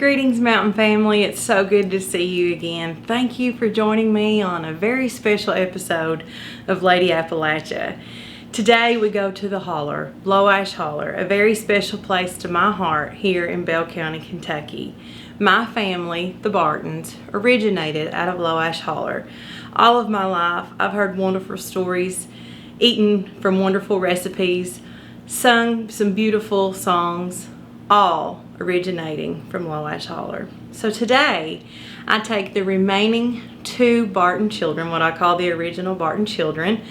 Greetings, Mountain family. It's so good to see you again. Thank you for joining me on a very special episode of Lady Appalachia. Today we go to the Holler, Lowash Holler, a very special place to my heart here in Bell County, Kentucky. My family, the Bartons, originated out of Lowash Holler. All of my life I've heard wonderful stories, eaten from wonderful recipes, sung some beautiful songs, all originating from Lowash Holler. So today I take the remaining two Barton children, what I call the original Barton children,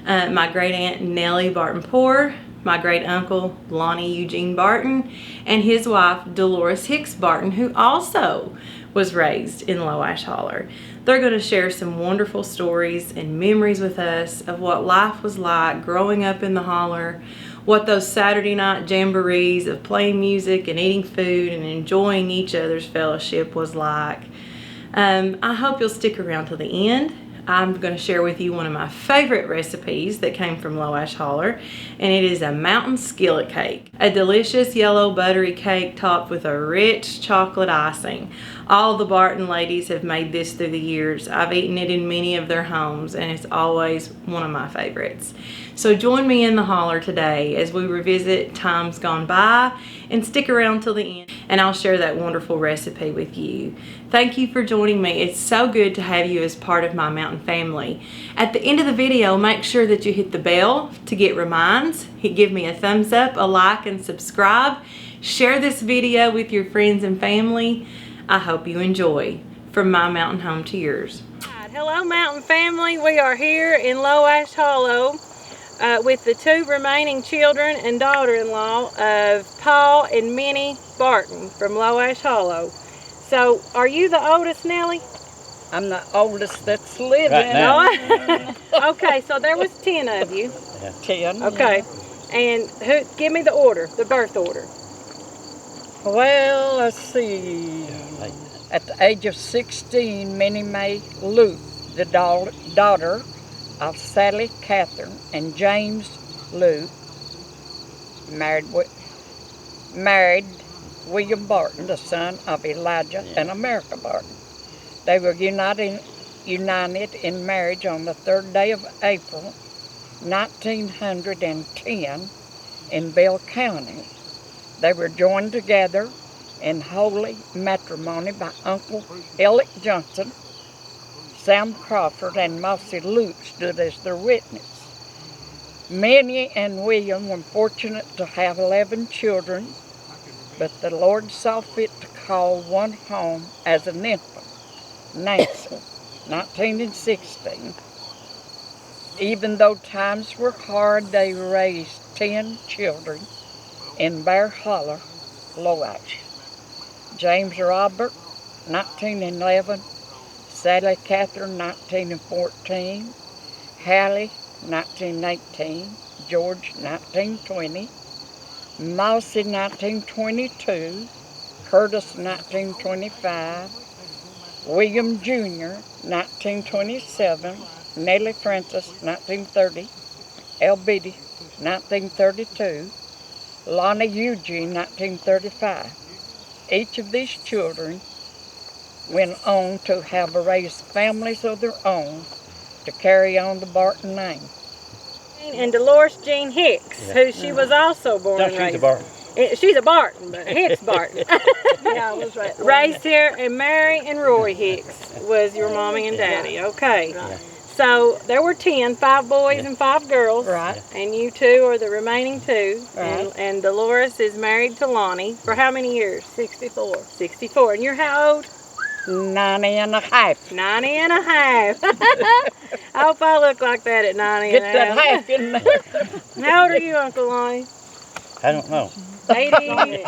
my great aunt Nellie Barton Poor, my great uncle Lonnie Eugene Barton, and his wife Dolores Hicks Barton, who also was raised in Lowash Holler. They're going to share some wonderful stories and memories with us of what life was like growing up in the Holler, what those Saturday night jamborees of playing music and eating food and enjoying each other's fellowship was like. I hope you'll stick around till the end. I'm going to share with you one of my favorite recipes that came from Lowash Holler, and it is a mountain skillet cake, a delicious yellow buttery cake topped with a rich chocolate icing. All the Barton ladies have made this through the years. I've eaten it in many of their homes, and it's always one of my favorites. So join me in the Holler today as we revisit times gone by, and stick around till the end and I'll share that wonderful recipe with you. Thank you for joining me. It's so good to have you as part of my mountain family. At the end of the video, make sure that you hit the bell to get reminds. Give me a thumbs up, a like, and subscribe. Share this video with your friends and family. I hope you enjoy. From my mountain home to yours. Hello, mountain family. We are here in Lowash Hollow with the two remaining children and daughter-in-law of Paul and Minnie Barton from Lowash Hollow. So, are you the oldest, Nellie? I'm the oldest that's living. Right now. Okay, so there was 10 of you. 10. Okay, and give me the order, the birth order. Well, let's see. At the age of 16, Minnie Mae Luke, the daughter of Sally Catherine and James Luke, married William Barton, the son of Elijah and America Barton. They were united in marriage on the 3rd day of April, 1910 in Bell County. They were joined together in holy matrimony by Uncle Ellick Johnson. Sam Crawford and Mossy Luke stood as their witness. Minnie and William were fortunate to have 11 children, but the Lord saw fit to call one home as an infant, Nancy, 1916. Even though times were hard, they raised 10 children in Bear Holler, Lowash. James Robert, 1911. Sally Catherine, 1914. Hallie, 1918. George, 1920. Mousy, 1922. Curtis, 1925. William Jr., 1927. Nellie Francis, 1930. Elbity, 1932. Lonnie Eugene, 1935. Each of these children went on to have raised families of their own to carry on the Barton name. And Dolores Jean Hicks, who she was also born and raised. She's a Barton. She's a Barton, but Hicks Barton. Yeah, I was right. Raised here, and Mary and Roy Hicks was your mommy and daddy. Okay. Right. So there were 10, 5 boys and 5 girls. Right. And you two are the remaining 2. Right. And Dolores is married to Lonnie for how many years? 64. 64. And you're how old? 90 and a half. 90 and a half. I hope I look like that at 90 Get and a half. that half in there. How old are you, Uncle Lonnie? I don't know. 80.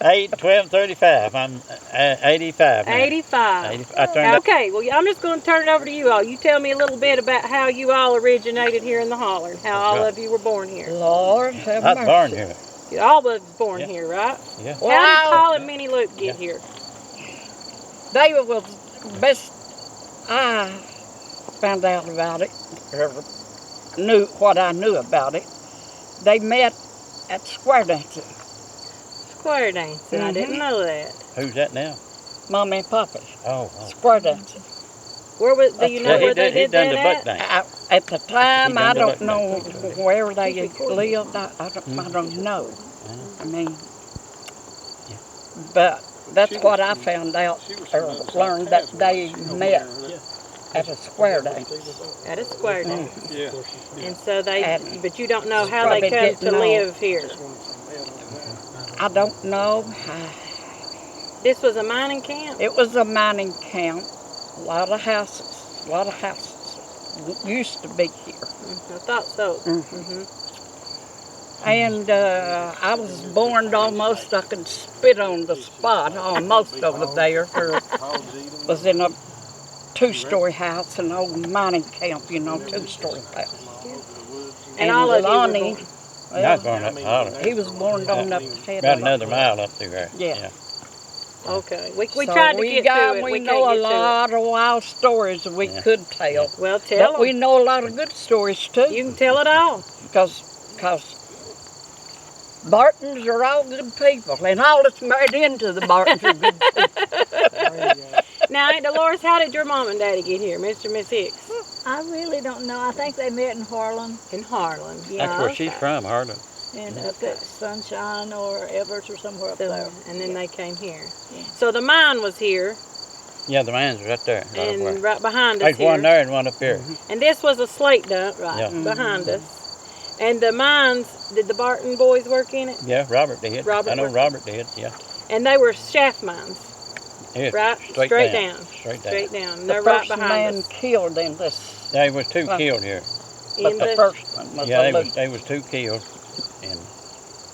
8, 12, 35. I'm 85 now. 85. I turned up. Okay, well, I'm just going to turn it over to you all. You tell me a little bit about how you all originated here in the Holler, and how all of you were born here. Lord have I was mercy. born here. You all was born here, right? Yeah. How did Paul and Minnie Luke get here? They were the best I found out about it, or knew what I knew about it. They met at square dancing. square dancing. I didn't know that. Who's that now? Mommy and Papa's Oh. square dancing. Where was? Do you know where they he did done that the buck at? dance. At the time, He I done the don't buck know dance. where they lived. I don't know. I mean, but that's what I found out or learned that they met at a square dance. At a square dance. Yeah. And so they, And but you don't know how they probably come didn't to know. live here. I don't know. This was a mining camp? It was a mining camp. A lot of houses. Used to be here. I thought so. And I was born almost, I could spit on the spot, almost over there. Was in a two-story house, an old mining camp, two-story house. And all of you were Lonnie, born. I was born up in Holler. he was born on up the head About of another mile up through there. Yeah. Okay. We So tried to get to it. We We know can't a get to lot of wild stories that we could tell. it. Well, tell But we them. know a lot of good stories too. You can tell it all. Because Bartons are all good people, and all that's married into the Bartons are good people. Now, Aunt Dolores, how did your mom and daddy get here, Mr. and Miss Hicks? I really don't know. I think they met in Harlan In Harlan. That's where she's from, Harlan. and up at Sunshine or Everett or somewhere up there. And then they came here. Yeah. So the mine was here, Yeah, the mine's right there. and right behind us There's here. one there and one up here. And this was a slate dump right Yeah. behind us. And the mines, did the Barton boys work in it? Yeah, Robert did. Robert I know worked- Robert did, yeah. And they were shaft mines, Yeah, right? Straight down. Straight Straight down. down. The They're right first behind man us. killed in this, There was two killed here. but In the first one was Yeah, a Luke. they was two killed. And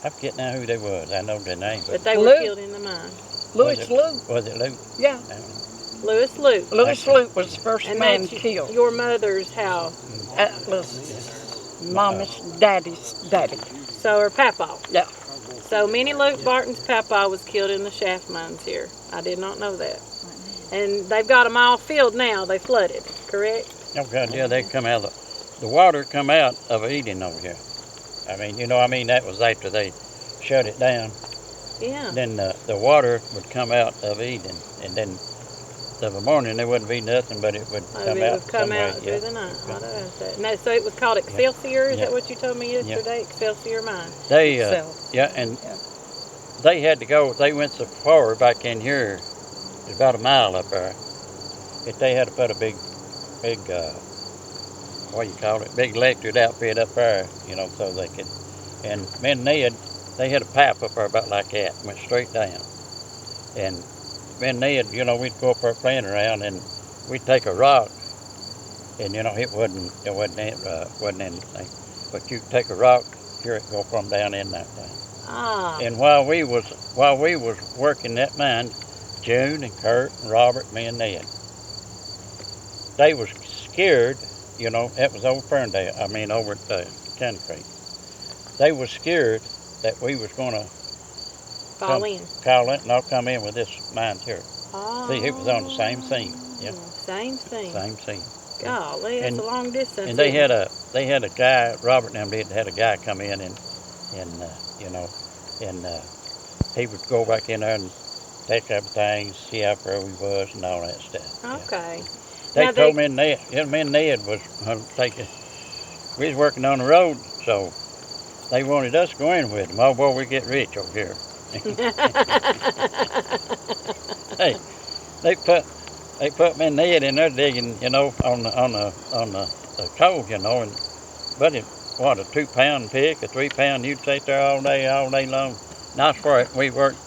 I forget now who they was. I know their name. But they were Luke. killed in the mine. Louis was it, Luke. Was it Luke? Yeah, I don't know. Louis Luke. Louis Luke was the first And man that's killed. your mother's house. That was Mommy's daddy's daddy. So her papa. Yeah. So Minnie Luke Barton's papa was killed in the shaft mines here. I did not know that. And they've got them all filled now. They flooded, correct? Oh God, yeah, they come out the water come out of Eden over here. I mean, that was after they shut it down. Yeah. Then the water would come out of Eden, and then of the morning there wouldn't be nothing, but it would come it out. would come somewhere, out through the night. I know that. No, so it was called Excelsior. Is Yeah. that what you told me yesterday? Excelsior mine. They So, yeah, and they had to go. They went so far back in here. It's about a mile up there. If they had to put a big, what do you call it? Big electric outfit up there, so they could. And me and Ned, they had a pipe up there about like that, went straight down. And me and Ned, we'd go up there playing around, and we'd take a rock, and it wasn't anything. But you take a rock, hear it go from down in that thing. Ah. And while we was working that mine, June and Kurt and Robert, me and Ned, they was scared. That was over Ferndale. Over at Cannon Creek. They was scared that we was gonna Fall in. I'll come in with this mine here. Oh. See, it was on the same scene. Yeah, Same thing. same scene. Golly, that's And- a long distance. And they had a guy, Robert and them had a guy come in and he would go back in there and take everything, see how far we was and all that stuff. Yeah. Okay. They Now told me and Ned, me and Ned was taking, we was working on the road, so they wanted us to go in with them. Oh boy, we get rich over here. Hey, they put me and Ned in there digging, on the coal, but it, what, a 2-pound pick, a 3-pound, you'd sit there all day long. That's where we worked,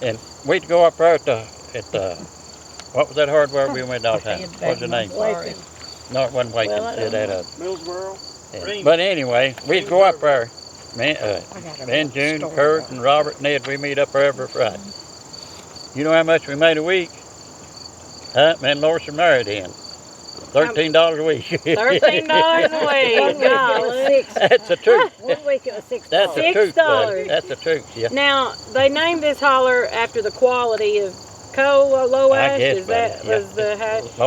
and we'd go up there at the, what was that hardware we went all the time? What was the name? No, it wasn't Waking. It had a, Millsboro. yeah. But anyway, we'd go up there. Me, June, Kurt, and Robert, Ned, we meet up there every Friday. You know how much we made a week? Me and Loris are married in. $13 a week. $13 a week. Golly. That's the truth. 1 week it was $6. That's the truth, $6. buddy. That's the truth, yeah. Now, they named this holler after the quality of Lowash? guess, Is that buddy, yeah. was the hash?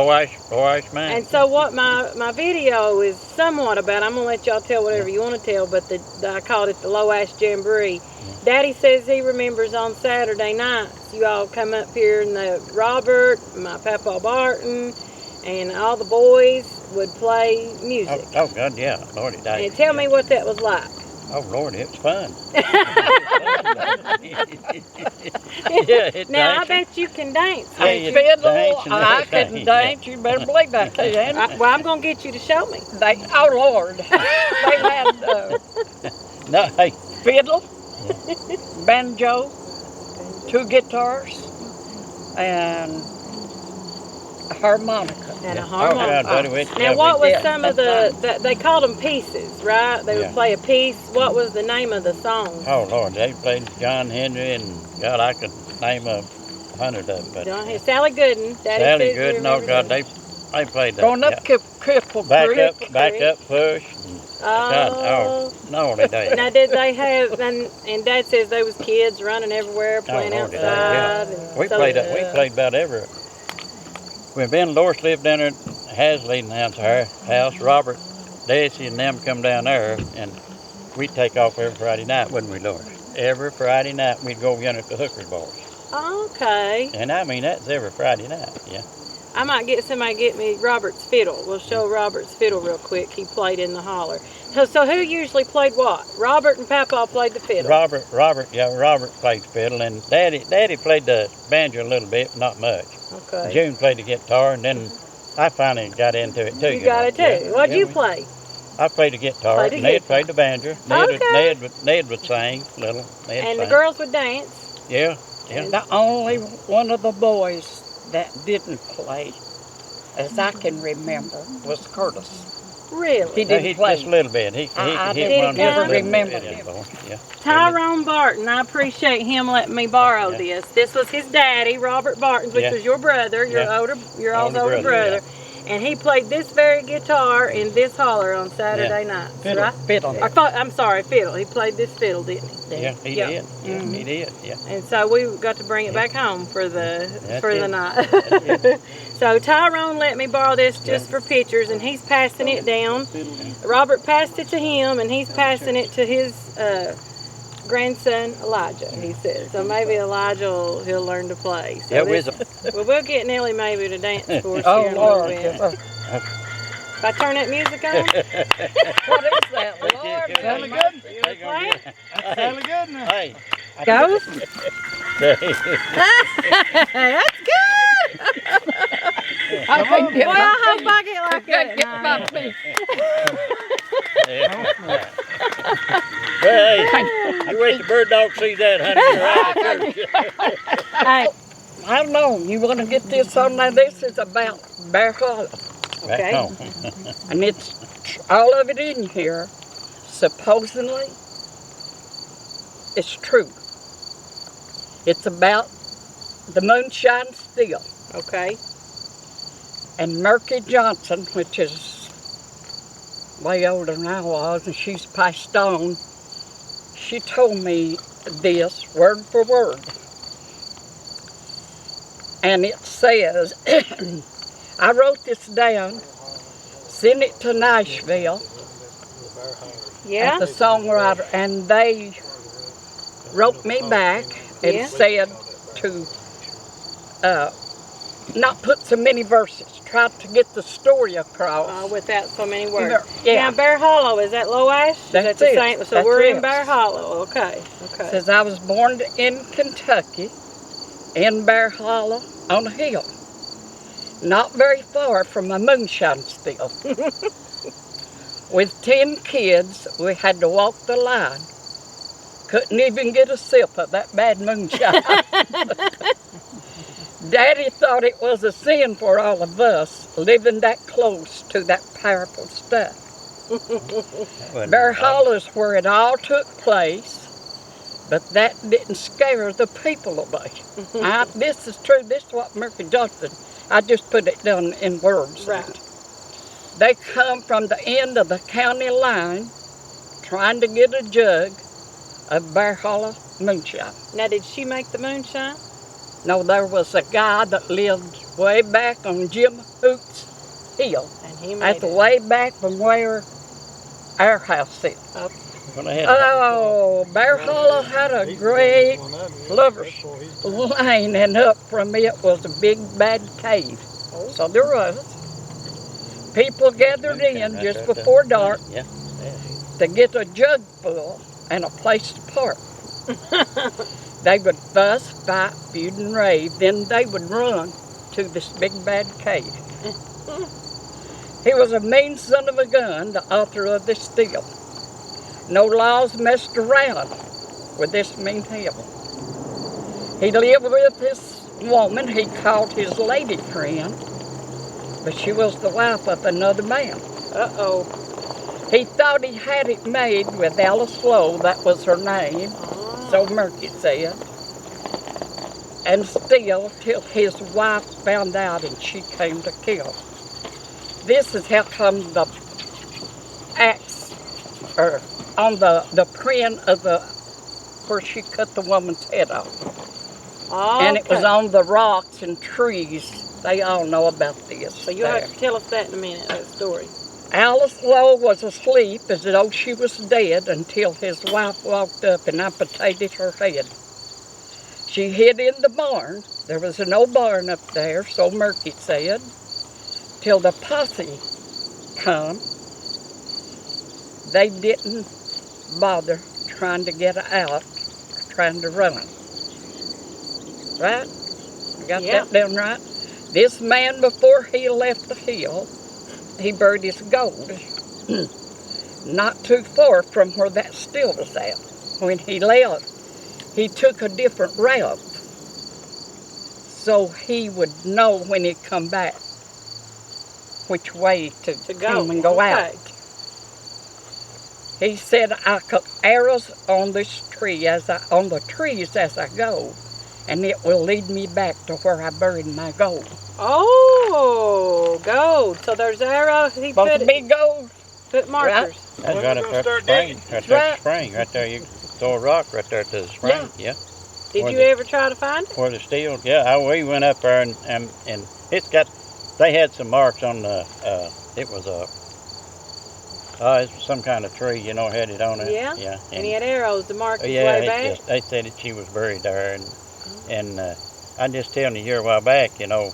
Lowash man. And so what my video is somewhat about, I'm going to let y'all tell whatever you want to tell, but I called it the Lowash Jamboree. Daddy says he remembers on Saturday nights, you all come up here and Robert, my Papa Barton, and all the boys would play music. Oh God, yeah, Lordy, And tell me what that was like. Oh Lord, it was fun. Now I bet you can dance. Yeah, you Fiddle, dance and I everything, couldn't dance. You better believe I can. Well, I'm going to get you to show me. Oh Lord, they had No, hey, fiddle, banjo, 2 guitars, and a harmonica. And a oh harmonica. God, buddy, Now, what was did. some of they called them pieces, right? They would Yeah. play a piece. What was the name of the song? Oh Lord, they played John Henry and God, I could name 100 of them. But Sally Gooden. Daddy Sally says you Gooden, oh remember God, that. they played that. Going up yeah. Cripple Back Creek. up, push. And, God, Oh. no, they did. Now, did they have? And Dad says there was kids running everywhere, playing Lord, did they, outside. yeah. And We so- played about everywhere. When Ben and Loris lived down there at Hasley and down to our house, Robert, Daisy, and them come down there, and we'd take off every Friday night, wouldn't we, Loris? Every Friday night we'd go yonder to Hooker's Boys. Okay. And I mean, that's every Friday night, yeah. I might get somebody to get me Robert's fiddle. We'll show Robert's fiddle real quick. He played in the holler. So who usually played what? Robert and Papa played the fiddle. Robert played fiddle, and Daddy played the banjo a little bit, but not much. Okay. June played the guitar, and then I finally got into it too. You got it too. Yeah. What'd you we- play? I played the guitar. Played the Ned guitar. played the banjo. Okay. Ned would sing little. Ned And the sang. girls would dance. Yeah, yeah. The only one of the boys that didn't play, as I can remember, was Curtis. Really? He No, didn't he play. just a little bit. He I hit didn't one never little bit remember in him. boy, yeah. Tyrone Barton, I appreciate him letting me borrow Yeah. this. This was his daddy, Robert Barton, which Yeah. was your brother, your Yeah. your all's older brother. And he played this very guitar in this holler on Saturday nights, Fiddle. right? Fiddle. I'm sorry, fiddle. He played this fiddle, didn't he? Yeah, he Yeah. did. Yeah, he did. Yeah. And so we got to bring it back home for the it. night. it. So Tyrone let me borrow this just for pictures, and he's passing it down. Robert passed it to him, and he's passing it to his grandson Elijah. He says so. Maybe Elijah he'll learn to play. So Yeah, this, well, we'll get Nellie maybe to dance for us Oh here in a little Lord. bit. If I turn that music on, What is that, Lord? Sounded good? You wanna play it? Sounded good now. Hey. Go. Hey. That's good. I can't get Boy, I hope I get like can't that. get now. my feet. Hey, you wait the bird dog sees that, honey. You're out of church. Hey, I don't know. You want to get this on there? This is about Bear Hollow. Back okay. home. And it's all of it in here, supposedly, it's true. It's about the Moonshine Still. Okay. And Murky Johnson, which is way older than I was, and she's passed on, she told me this word for word. And it says, I wrote this down, sent it to Nashville, Yeah. at the songwriter, and they wrote me back and Yeah. said to not put so many verses, try to get the story across. Without so many words. Yeah. Now, Bear Hollow, is that Lowash? Is that That's the it. same? So That's we're in it. Bear Hollow. Okay. Okay. Says I was born in Kentucky, in Bear Hollow on a hill, not very far from a moonshine still. With 10 kids, we had to walk the line. Couldn't even get a sip of that bad moonshine. Daddy thought it was a sin for all of us living that close to that powerful stuff. Bear Hollow's where it all took place, but that didn't scare the people away. This is true. This is what Murphy Johnson, I just put it down in words. Right. They come from the end of the county line trying to get a jug of Bear Hollow moonshine. Now, did she make the moonshine? No, there was a guy that lived way back on Jim Hoot's hill. And he That's made it. way back from where our house is. Well, they had Oh, Bear Hollow had a great lover's lane, and up from it was a big bad cave. So there was. People gathered in just before dark Yeah. to get a jug full and a place to park. They would fuss, fight, feud, and rave. Then they would run to this big bad cave. He was a mean son of a gun, the author of this deal. No laws messed around with this mean hell. He lived with this woman he called his lady friend, but she was the wife of another man. Uh-oh. He thought he had it made with Alice Lowe, that was her name, so Murky said. And still, till his wife found out and she came to kill. This is how come the axe, or on the print of where she cut the woman's head off. Okay. And it was on the rocks and trees. They all know about this. So you'll have to tell us that in a minute, that story. Alice Lowe was asleep as though she was dead until his wife walked up and amputated her head. She hid in the barn. There was an old barn up there, so Murky said, till the posse come. They didn't bother trying to get her out, trying to run. Right? You got that down right? This man, before he left the hill, he buried his gold not too far from where that still was at. When he left, he took a different route so he would know when he'd come back which way to come and go out. He said, I cut arrows on this tree on the trees as I go, and it will lead me back to where I buried my gold. Oh, gold. So there's arrows. He Supposed to be gold. put markers. That's right up there at the spring. Right there at the spring. Right there, you throw a rock right there to the spring. Yeah. Did you ever try to find it? Where the steel, yeah, we went up there and it's got, they had some marks on the, it was some kind of tree, you know, had it on it. Yeah? Yeah. And he had arrows to mark his yeah, way back? they said that she was buried there, and I just telling you here a while back, you know,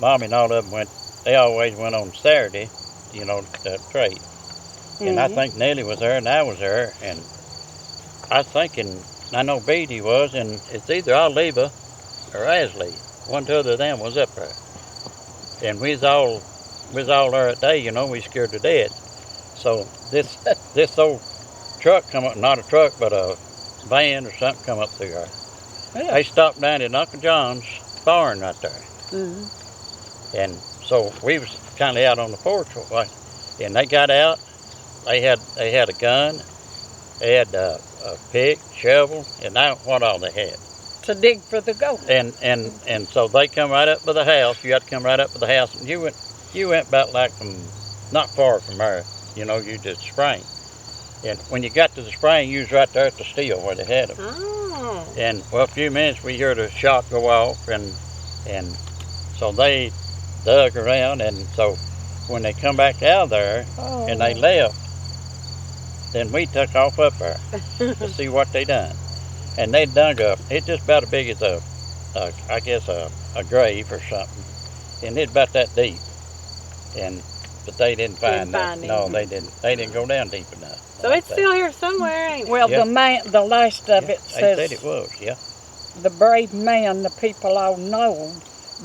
Mom and all of them they always went on Saturday, you know, to trade. And I think Nellie was there and I was there, and I thinking, I know Beatty was, and it's either Oliva or Asley. One or two of them was up there. And we was all there that day, you know, we scared to death. So this old truck come up, not a truck, but a van or something come up through there. Yeah. They stopped down at Uncle John's barn right there. And so we was kind of out on the porch, and they got out. They had a gun, they had a pick, shovel, and what all they had. To dig for the gold. And so they come right up to the house. You had to come right up to the house, and you went about like not far from there. You know, you just spring. And when you got to the spring, you was right there at the steel where they had them. Oh. And well, a few minutes we heard a shot go off, and so they dug around, and so when they come back out of there and they left, then we took off up there to see what they done. And they dug up, it's just about as big as a grave or something. And it's about that deep. But they didn't find that. No, they didn't. They didn't go down deep enough. So it's still here somewhere, ain't it? Well, the last of it says, they said it was, yeah. The brave man the people all know,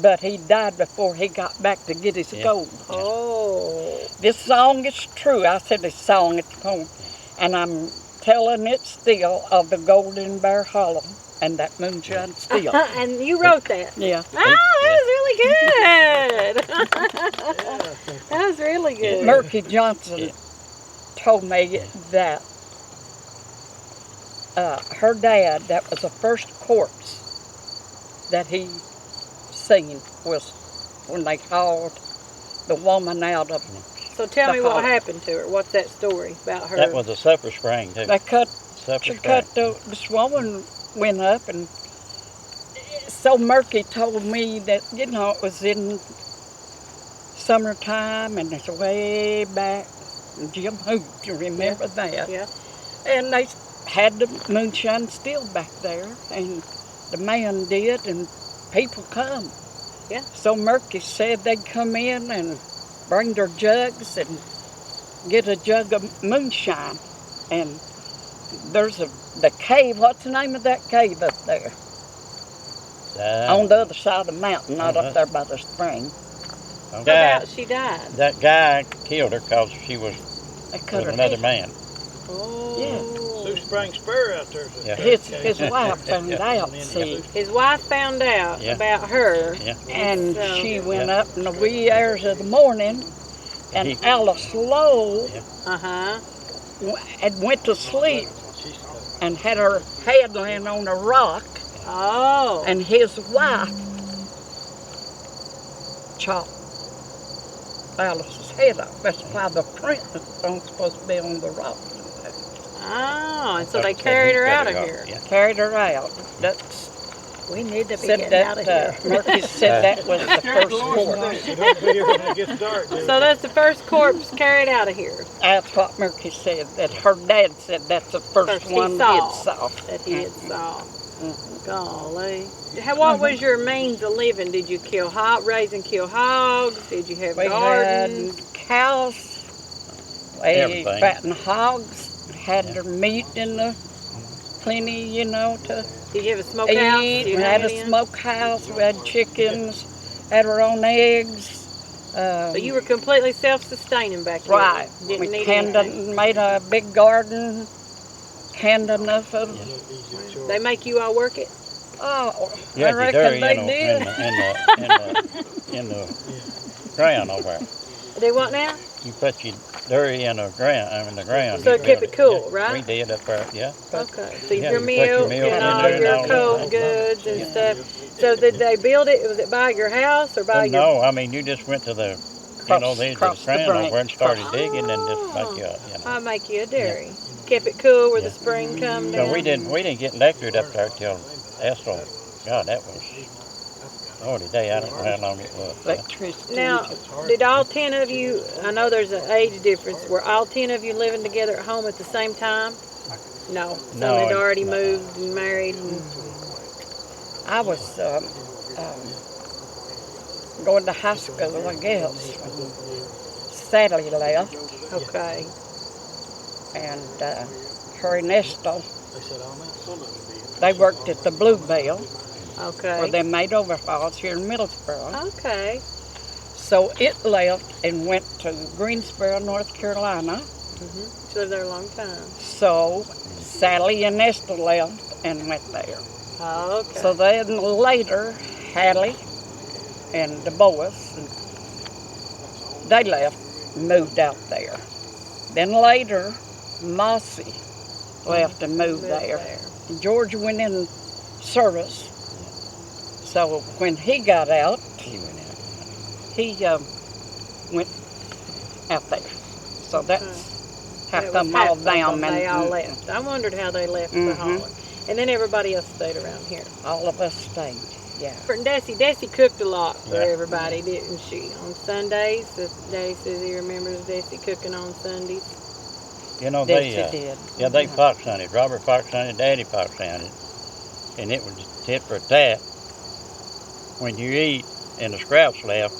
but he died before he got back to get his gold. Oh. This song is true. I said this song at the phone, and I'm telling it still of the golden Bear Hollow and that moonshine still. And you wrote that? Yeah. Oh, that was really good. That was really good. Murky Johnson told me that her dad, that was the first corpse that he seen, was when they hauled the woman out of So tell me what happened to her. What's that story about her? That was a supper spring, too. This woman went up, and So Murky told me that, it was in summertime and it's way back. Jim Hoot, you remember that? Yeah. And they had the moonshine still back there, and the man did, and people come. Yeah. So Murky said they'd come in and bring their jugs and get a jug of moonshine. And there's the cave. What's the name of that cave up there? On the other side of the mountain, not up there by the spring. How about she died? That guy killed her because she was They cut with her another head. man. Oh. Yeah. Sue Spring Spur out there. Yeah. His wife found out, see, His wife found out Yeah. about her. Yeah. and So- she went up in the wee hours of the morning, and Alice Lowe Uh-huh. had went to sleep and had her head laying on a rock, Oh. and his wife chopped Alice's head off. That's why the print is supposed to be on the rock. Oh, and so they carried her out of here. Yeah. Carried her out. That's We need to be said getting out of that here. Murphy said that was the first corpse. Don't be here when it gets dark. So that's the first corpse carried out of here That's what Murphy said. That her dad said that's the first he one saw. he saw. that he had saw. Mhm. Golly. What was your means of living? Did you raise and kill hogs? Did you have We gardens? had cows. We Everything. fattened hogs. Had their meat in the plenty, to Did you have a smokehouse? eat. Did you We have had it a in? smokehouse. We had chickens. Had our own eggs. So you were completely self-sustaining back then. Right. Didn't We need canned anything. made a big garden. Canned enough of them. They make you all work it? Oh, You I had your reckon dairy, they in did. in the ground over there. Do what now? You put your dairy in the ground. So you it kept built it cool, Yeah, right? We did up there, yeah. Okay. So Yeah, your you put your milk milk and in all there and your all cold that. goods and Yeah. stuff. So did they build it? Was it by your house or by your? No, I mean, you just went to the, the edge of the Cross the ground over and started Oh. digging and just make you, I make you a dairy. Kept it cool where the Yeah. spring come down. So we didn't get electric up there till Esther. God, that was Lordy day. I don't know how long it was. Yeah. Electricity. Now, did all 10 of you, I know there's an age difference, were all 10 of you living together at home at the same time? No. Some No, had already no. moved and married. And, I was going to high school, I guess, when Sally left, okay. and her and Estelle, they worked at the Bluebell, where Okay. they made overalls here in Middlesboro. Okay. So it left and went to Greensboro, North Carolina. She lived there a long time. So Sally and Estelle left and went there. Oh, okay. So then later, Hallie and the boys, they left and moved out there. Then later, Mossy left and moved there. And George went in service. So when he got out, He went out. he went out there. So that's how That come was all half of them them, they all and left. I wondered how they left the Mhm. Holler. And then everybody else stayed around here. all of us stayed. Yeah. And Desi cooked a lot for Yeah. everybody, didn't she? On Sundays, Daddy says he remembers Desi cooking on Sundays. You know, Dixie they, did. yeah, they fox hunted. Robert fox hunted, Daddy fox hunted. And it was tit for tat. When you eat and the scraps left,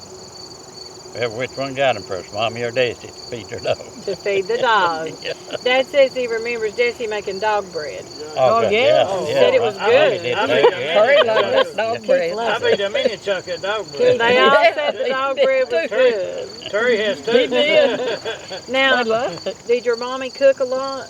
well, which one got them first, Mommy or Daisy, to feed their dog? To feed the dogs. Yeah. Dad says he remembers Desi making dog bread. Oh, good, yeah. He said it was good. Did I too, mean, yeah. Curry Yeah. like this dog bread. I made a mini chunk of dog bread. They all said the dog bread was good. Terry has two. He did. Now, I loved it. did your mommy cook a lot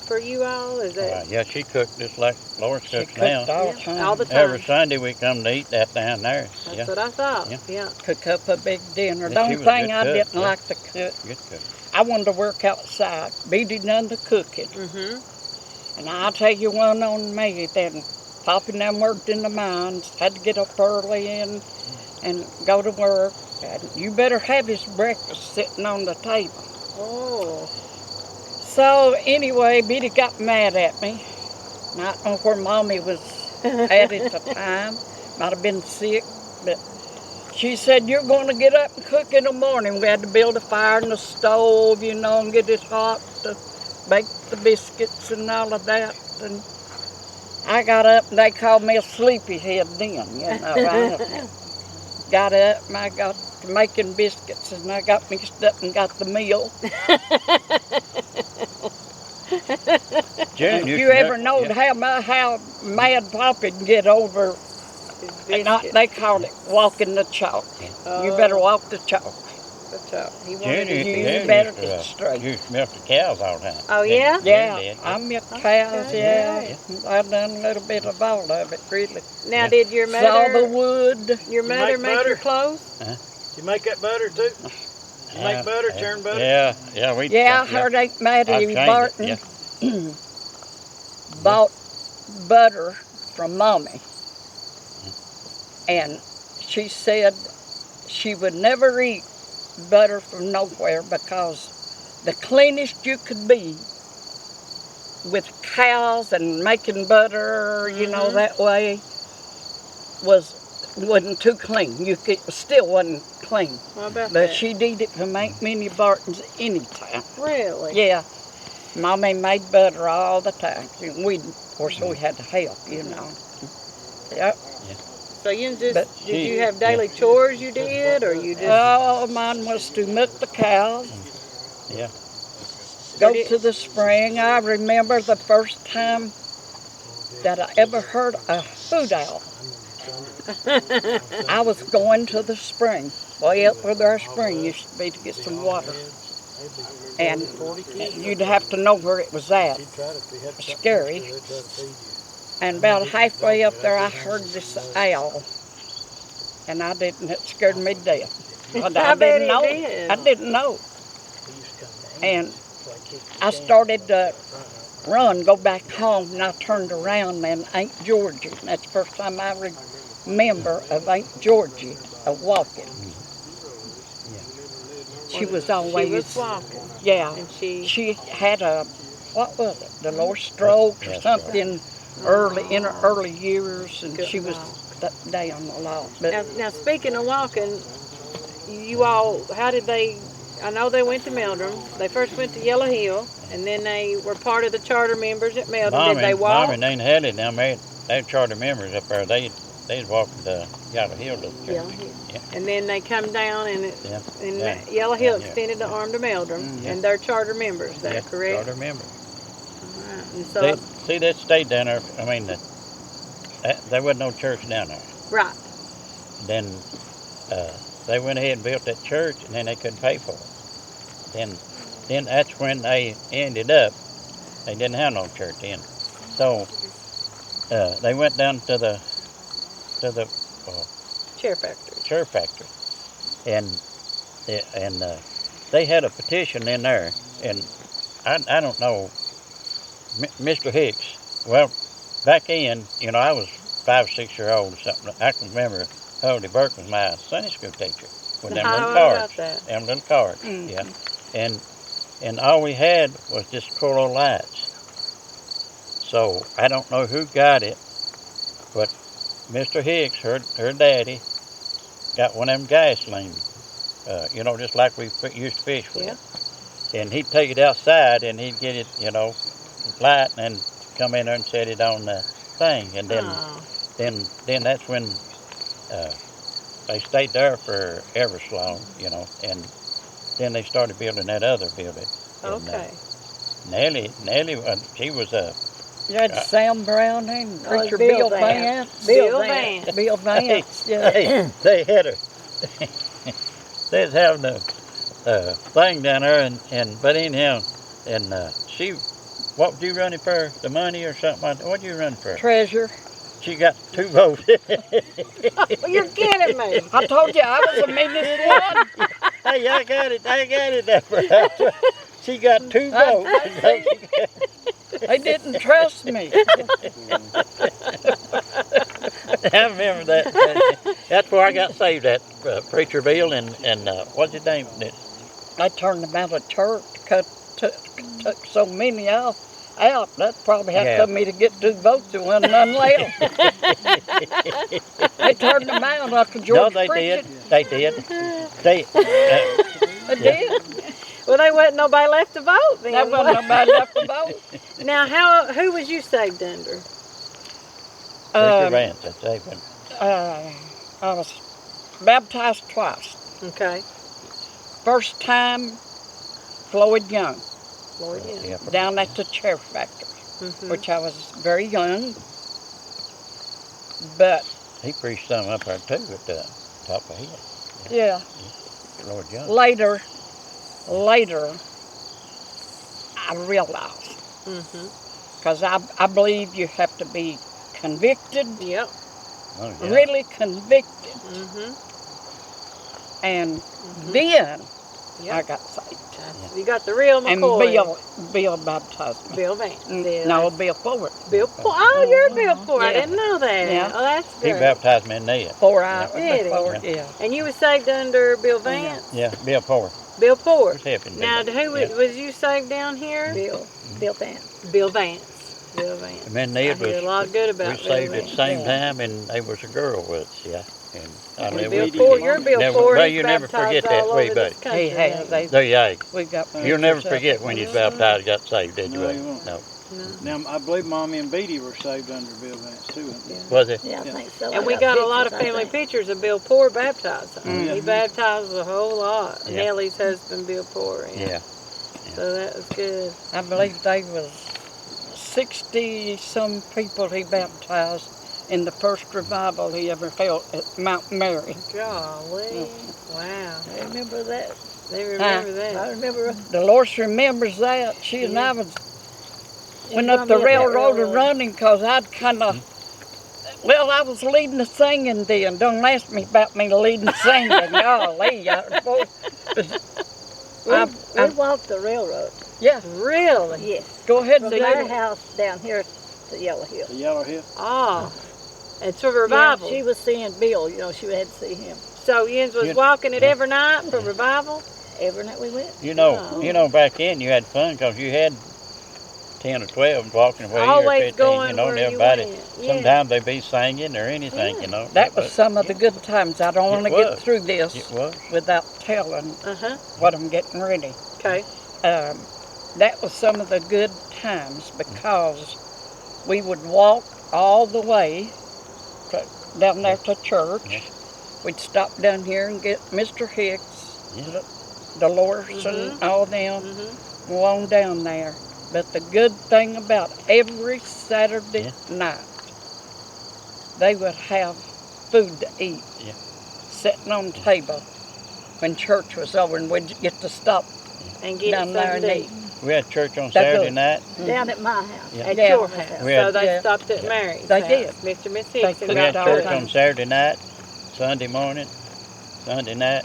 for you all? Is that Yeah, she cooked just like Loris She cooks cooked now. all the time. all the time? Every Sunday we come to eat that down there. That's Yeah, what I thought. Yeah. Yeah. Cook up a big dinner. Yeah, The she only was a thing good I cook, didn't yeah. like to cook, good cook. I wanted to work outside. Beatty done the cooking. Mm-hmm. And I'll tell you one on me, then Poppy and them worked in the mines, had to get up early and go to work. And you better have his breakfast sitting on the table. Oh. So anyway, Beatty got mad at me. And I don't know where Mommy was at the time. might have been sick, but she said, you're going to get up and cook in the morning. We had to build a fire in the stove, you know, and get it hot to bake the biscuits and all of that. And I got up and they called me a sleepyhead then, you know. I got up and I got to making biscuits and I got mixed up and got the meal. June If used you to ever know- knowed how mad Poppy can get over, they called it walking the chalk. You better walk the chalk. He June wanted to used to- You June better used to, get straight. used to milk the cows all the time. Oh, yeah? June Yeah, did, I milked cows, Okay, yeah. I done a little bit of all of it, really. Now, Yeah. did your Saw the mother, wood. your mother make make butter? your clothes? You make that butter too? You make butter, churn butter? Yeah, we. Yeah, I heard Aunt I've Mattie changed Barton it, bought butter from Mommy. And she said she would never eat butter from nowhere because the cleanest you could be with cows and making butter, you know, that way wasn't too clean. Still wasn't clean. What about But that? she'd eat it from Aunt Minnie Barton's anytime. Really? Yeah. Mommy made butter all the time. And of course, we had to help, you know. Yep. So you just, But did you have daily chores you did, or you just? Oh, mine was to milk the cows, Yeah. go to the spring. I remember the first time that I ever heard a hoot owl. I was going to the spring. Way up where our spring used to be to get some water. And you'd have to know where it was at. Scary. And about halfway up there, I heard this owl. And it scared me to death. But I bet didn't it know. did. I didn't know. And I started to go back home, and I turned around, and Aunt Georgie, and that's the first time I remember of Aunt Georgie walking. She was always, She was walking. yeah, And she had what was it, the lower stroke or something in her early years, and she was down a lot. But Now, speaking of walking, you all, how did they? I know they went to Meldrum. They first went to Yellow Hill, and then they were part of the charter members at Meldrum. Did they walk? Mom and Nene had it down there. They charter members up there. They'd walk to Yellow Hill to the church. Yellow Hill. Yeah. And then they come down, and Yeah. Yellow Hill Yeah. extended the arm to Meldrum, Yeah. and they're charter members. Is that Yeah, correct? charter members. Right. And so, See, that stayed down there. I mean, there wasn't no church down there. right. Then they went ahead and built that church, and then they couldn't pay for it. Then that's when they ended up. They didn't have no church then, so they went down to the Chair factory. chair factory, and they had a petition in there, and I don't know, Mr. Hicks. Well, back then, you know, I was 5 or 6 years old or something. I can remember Hody Burke was my Sunday school teacher with them How little about cards. that? Them little cards, yeah. And all we had was just coral lights. So I don't know who got it, but Mr. Hicks, her daddy, got one of them gasoline, you know, just like we used to fish with. Yeah. And he'd take it outside and he'd get it, you know, light, and then come in there and set it on the thing. And then that's when they stayed there for ever so long, you know, and then they started building that other building. Okay. And, Nellie, she was a. you had Sam Brown and preacher Bill Bill Vance. Vance. Bill Vance. Bill Vance. Yeah. They had a. They was having a thing down there, but anyhow, and she, what would you running for? The money or something? What'd you run for? Treasure. She got 2 votes. You're kidding me. I told you I was a minute one. Hey, I got it that for She got 2 votes. They didn't trust me. I remember that. That's where I got saved at, Preacher Bill and what's his name? I turned them out of church, took so many off. out. That probably had Yeah. to me to get 2 votes. There wasn't none left. They turned them out after No, George they preached. did. They did. They, They did. Well, they wasn't nobody left to vote then. There wasn't nobody left to vote. Now, who was you saved under? Mr. Vance, that's David. I was baptized twice. Okay. First time, Floyd Young, Lord, yeah. Yeah. down at the chair factory, which I was very young. But, He preached some up there too at the top of hill. yeah, Lord Young. later, I realized, because I believe you have to be convicted, Yep. Oh, yeah. really convicted, and then Yep. I got saved. You got the real And McCoy. Bill baptized me. Bill Vance. No, Bill Ford. Bill Poor. Oh, you're Bill Poor. I Yeah. didn't know that. Yeah. Oh, that's He good. baptized me in there. 4 hours Did he? before, yeah. And you were saved under Bill Vance? Yeah, Bill Ford. Bill Poor. was helping me. Now, who Yeah. was you saved down here? Bill Vance. Bill Vance. Bill Vance. And then I Ned hear was, a lot good we about Bill saved at the Vance. same time, and there was a girl with us, yeah. And I And never Bill forget. Poor, you're Bill Never- Poor. well, He's you never baptized forget that, all will over you, this buddy? country, He has. hasn't They, No, yeah. we got You'll never pictures of forget it. when you was baptized, got saved, did you? No, buddy? you won't. No. No. Now, I believe Mommy and Beatty were saved under Bill Vance too. Was it? Yeah, I Yeah. think so. And I we got a lot of pictures, I family think. pictures of Bill Poor baptized. Yeah. He baptized a whole lot. Yeah. Nellie's husband, Bill Poor. Yeah. So that was good. I believe they was 60-some people he baptized in the first revival he ever held at Mount Mary. Golly. Wow. I remember that. They remember I that. remember. Dolores remembers that. She and I was went up the run me up that railroad railroad. running because I'd kind of, well, I was leading the singing then. Don't ask me about me leading the singing. Golly. We walked the railroad. Yeah, Really? Yes. go ahead From and our say it. house down here to Yellow Hill. The Yellow Hill. Oh. And for revival. Yeah, she was seeing Bill. You know, she had to see him So Jens was You- walking it every night for revival? every night we went. You know, Oh. back then you had fun because you had 10 or 12 walking away, or Always 15, going you know, where and you everybody. went. Yeah. Sometimes they'd be singing or anything, you know. That was some of the good times. I don't It want to was. get through this It was. without telling Uh-huh. what I'm getting ready. Okay. That was some of the good times because we would walk all the way down there to church. Yeah. We'd stop down here and get Mr. Hicks, Yeah. Dolores, and all them, Mm-hmm. go on down there. But the good thing about every Saturday night, they would have food to eat, Yeah. sitting on the table when church was over, and we'd get to stop And get down there something and to eat. eat We had church on That's Saturday good. night. Down at my house. Yeah. at Yeah. your house. We So had- they Yeah. stopped at Mary's They house. did. Mr. Miss They Hicks could and We got had all church the on Saturday night, Sunday morning, Sunday night,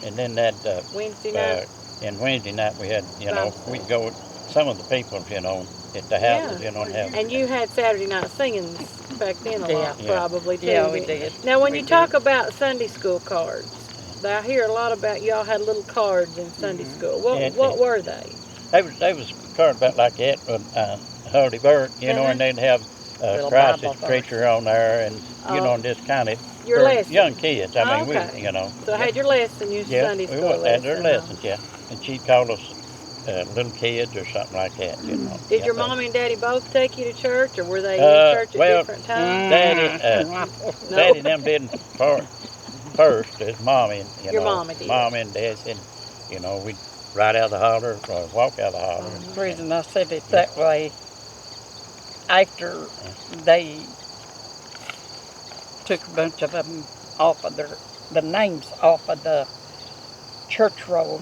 and then that Wednesday night. and Wednesday night we had, you know, Bible we'd go with some of the people, you know, at the houses, you know, and have. And you had Saturday night singings back then a lot, Yeah. probably, too. Yeah, we did. Now, when We you talk did. about Sunday school cards, I hear a lot about y'all had little cards in Sunday school. What were they? They was carved about like that, Hardy Burt, you know, and they'd have Little Christ's Bible verse. preacher on there, and you know, Oh. and just kind of Your for lesson. young kids. I mean, Okay. we, you know. So I had your lesson, your Yeah, Sunday we school would lesson. had their lessons, yeah, and she'd call us little kids or something like that, you know. Did Yeah, your so- mom and daddy both take you to church, or were they in Uh, church at well, different times? Daddy them didn't first as mommy, and you Your know, mama did. Mom and dad said, you know, we'd ride out of the holler or walk out of the holler. The reason I said it that way, after they took a bunch of them off of the names off of the church roll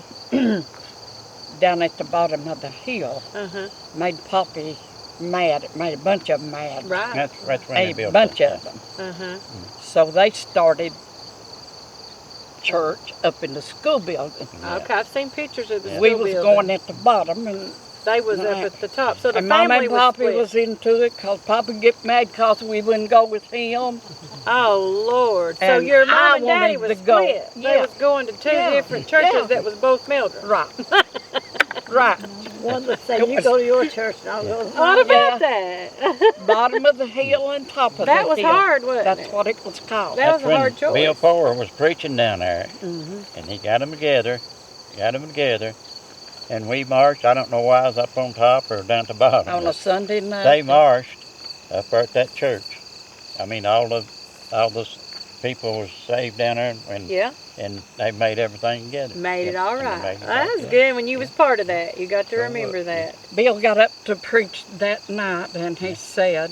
down at the bottom of the hill, Uh-huh. made Poppy mad. It made a bunch of them mad. Right. That's when they A built bunch that of them. Uh-huh. So they started church up in the school building. Yeah. Okay, I've seen pictures of the We school was building. going at the bottom, and They was up at the top. So the and Mama family and was Poppy split. was into it, because Poppy get mad because we wouldn't go with him. Oh, Lord. So And your mom I and daddy wanted was to go. split. They Yeah. was going to two Yeah. different churches Yeah. that was both Mildred. Right. right. One that said, you go to your church and I'll go to What mine. about that? Bottom of the hill and top of the hill. That was hard, wasn't That's it? what it was called. That was That's a when hard choice. Bill Ford was preaching down there, Mm-hmm. and he got them together, and we marched. I don't know why I was up on top or down to the bottom. On a but Sunday night. they marched up there at that church. I mean, all the people was saved down there, Yeah, and they made everything together. made it Yeah, all and they right. made it That all was together. good when you was part of that. You got to So, remember that. Bill got up to preach that night and he said,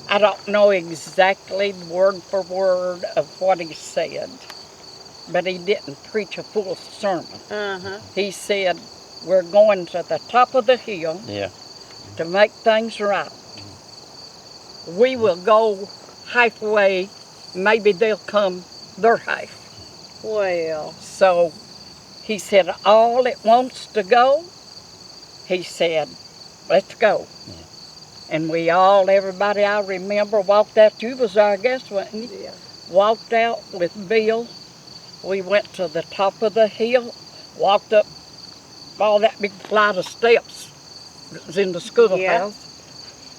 I don't know exactly word for word of what he said, but he didn't preach a full sermon. Uh-huh. He said, we're going to the top of the hill Yeah. to make things right. We will go halfway, maybe they'll come their half. Well, So he said, all it wants to go, he said, let's go. Yeah. And we all, everybody I remember, walked out. You was our guest, wasn't you? yeah. Walked out with Bill. We went to the top of the hill, walked up all that big flight of steps that was in the schoolhouse. Yeah.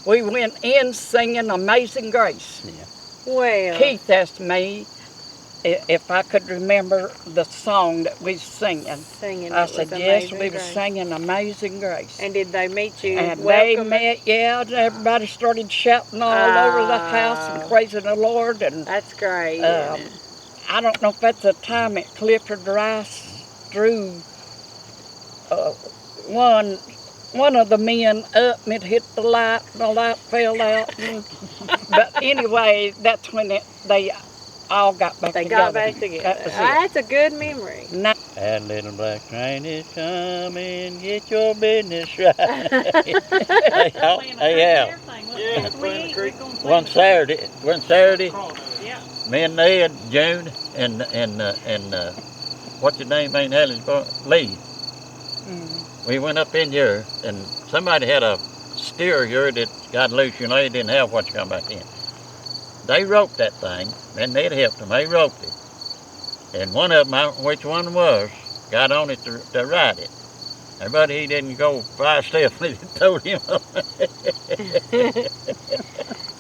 We went in singing Amazing Grace. Well, Keith asked me if I could remember the song that we was singing. singing. I it said, was yes, Amazing we was Grace. singing Amazing Grace. And did they meet you? And they welcome? met, yeah, and everybody started shouting all over the house and praising the Lord. And That's great. Um, isn't it? I don't know if that's the time that Clifford Rice drew one of the men up and it hit the light and the light fell out. But anyway, that's when they all got back They together. got back together. That was it. That's a good memory. Now, That little black train is coming, get your business right. Hey, Al. Yeah, playing the creek. One Saturday, Yeah. me and Ned, June, and what's your name, ain't Helen's boy? Lee. We went up in here, and somebody had a steer here that got loose, you know, they didn't have what to come back in. They roped that thing, and Ned helped them, they roped it. And one of them, I don't know which one it was, got on it to ride it. But he didn't go 5 steps, they told him.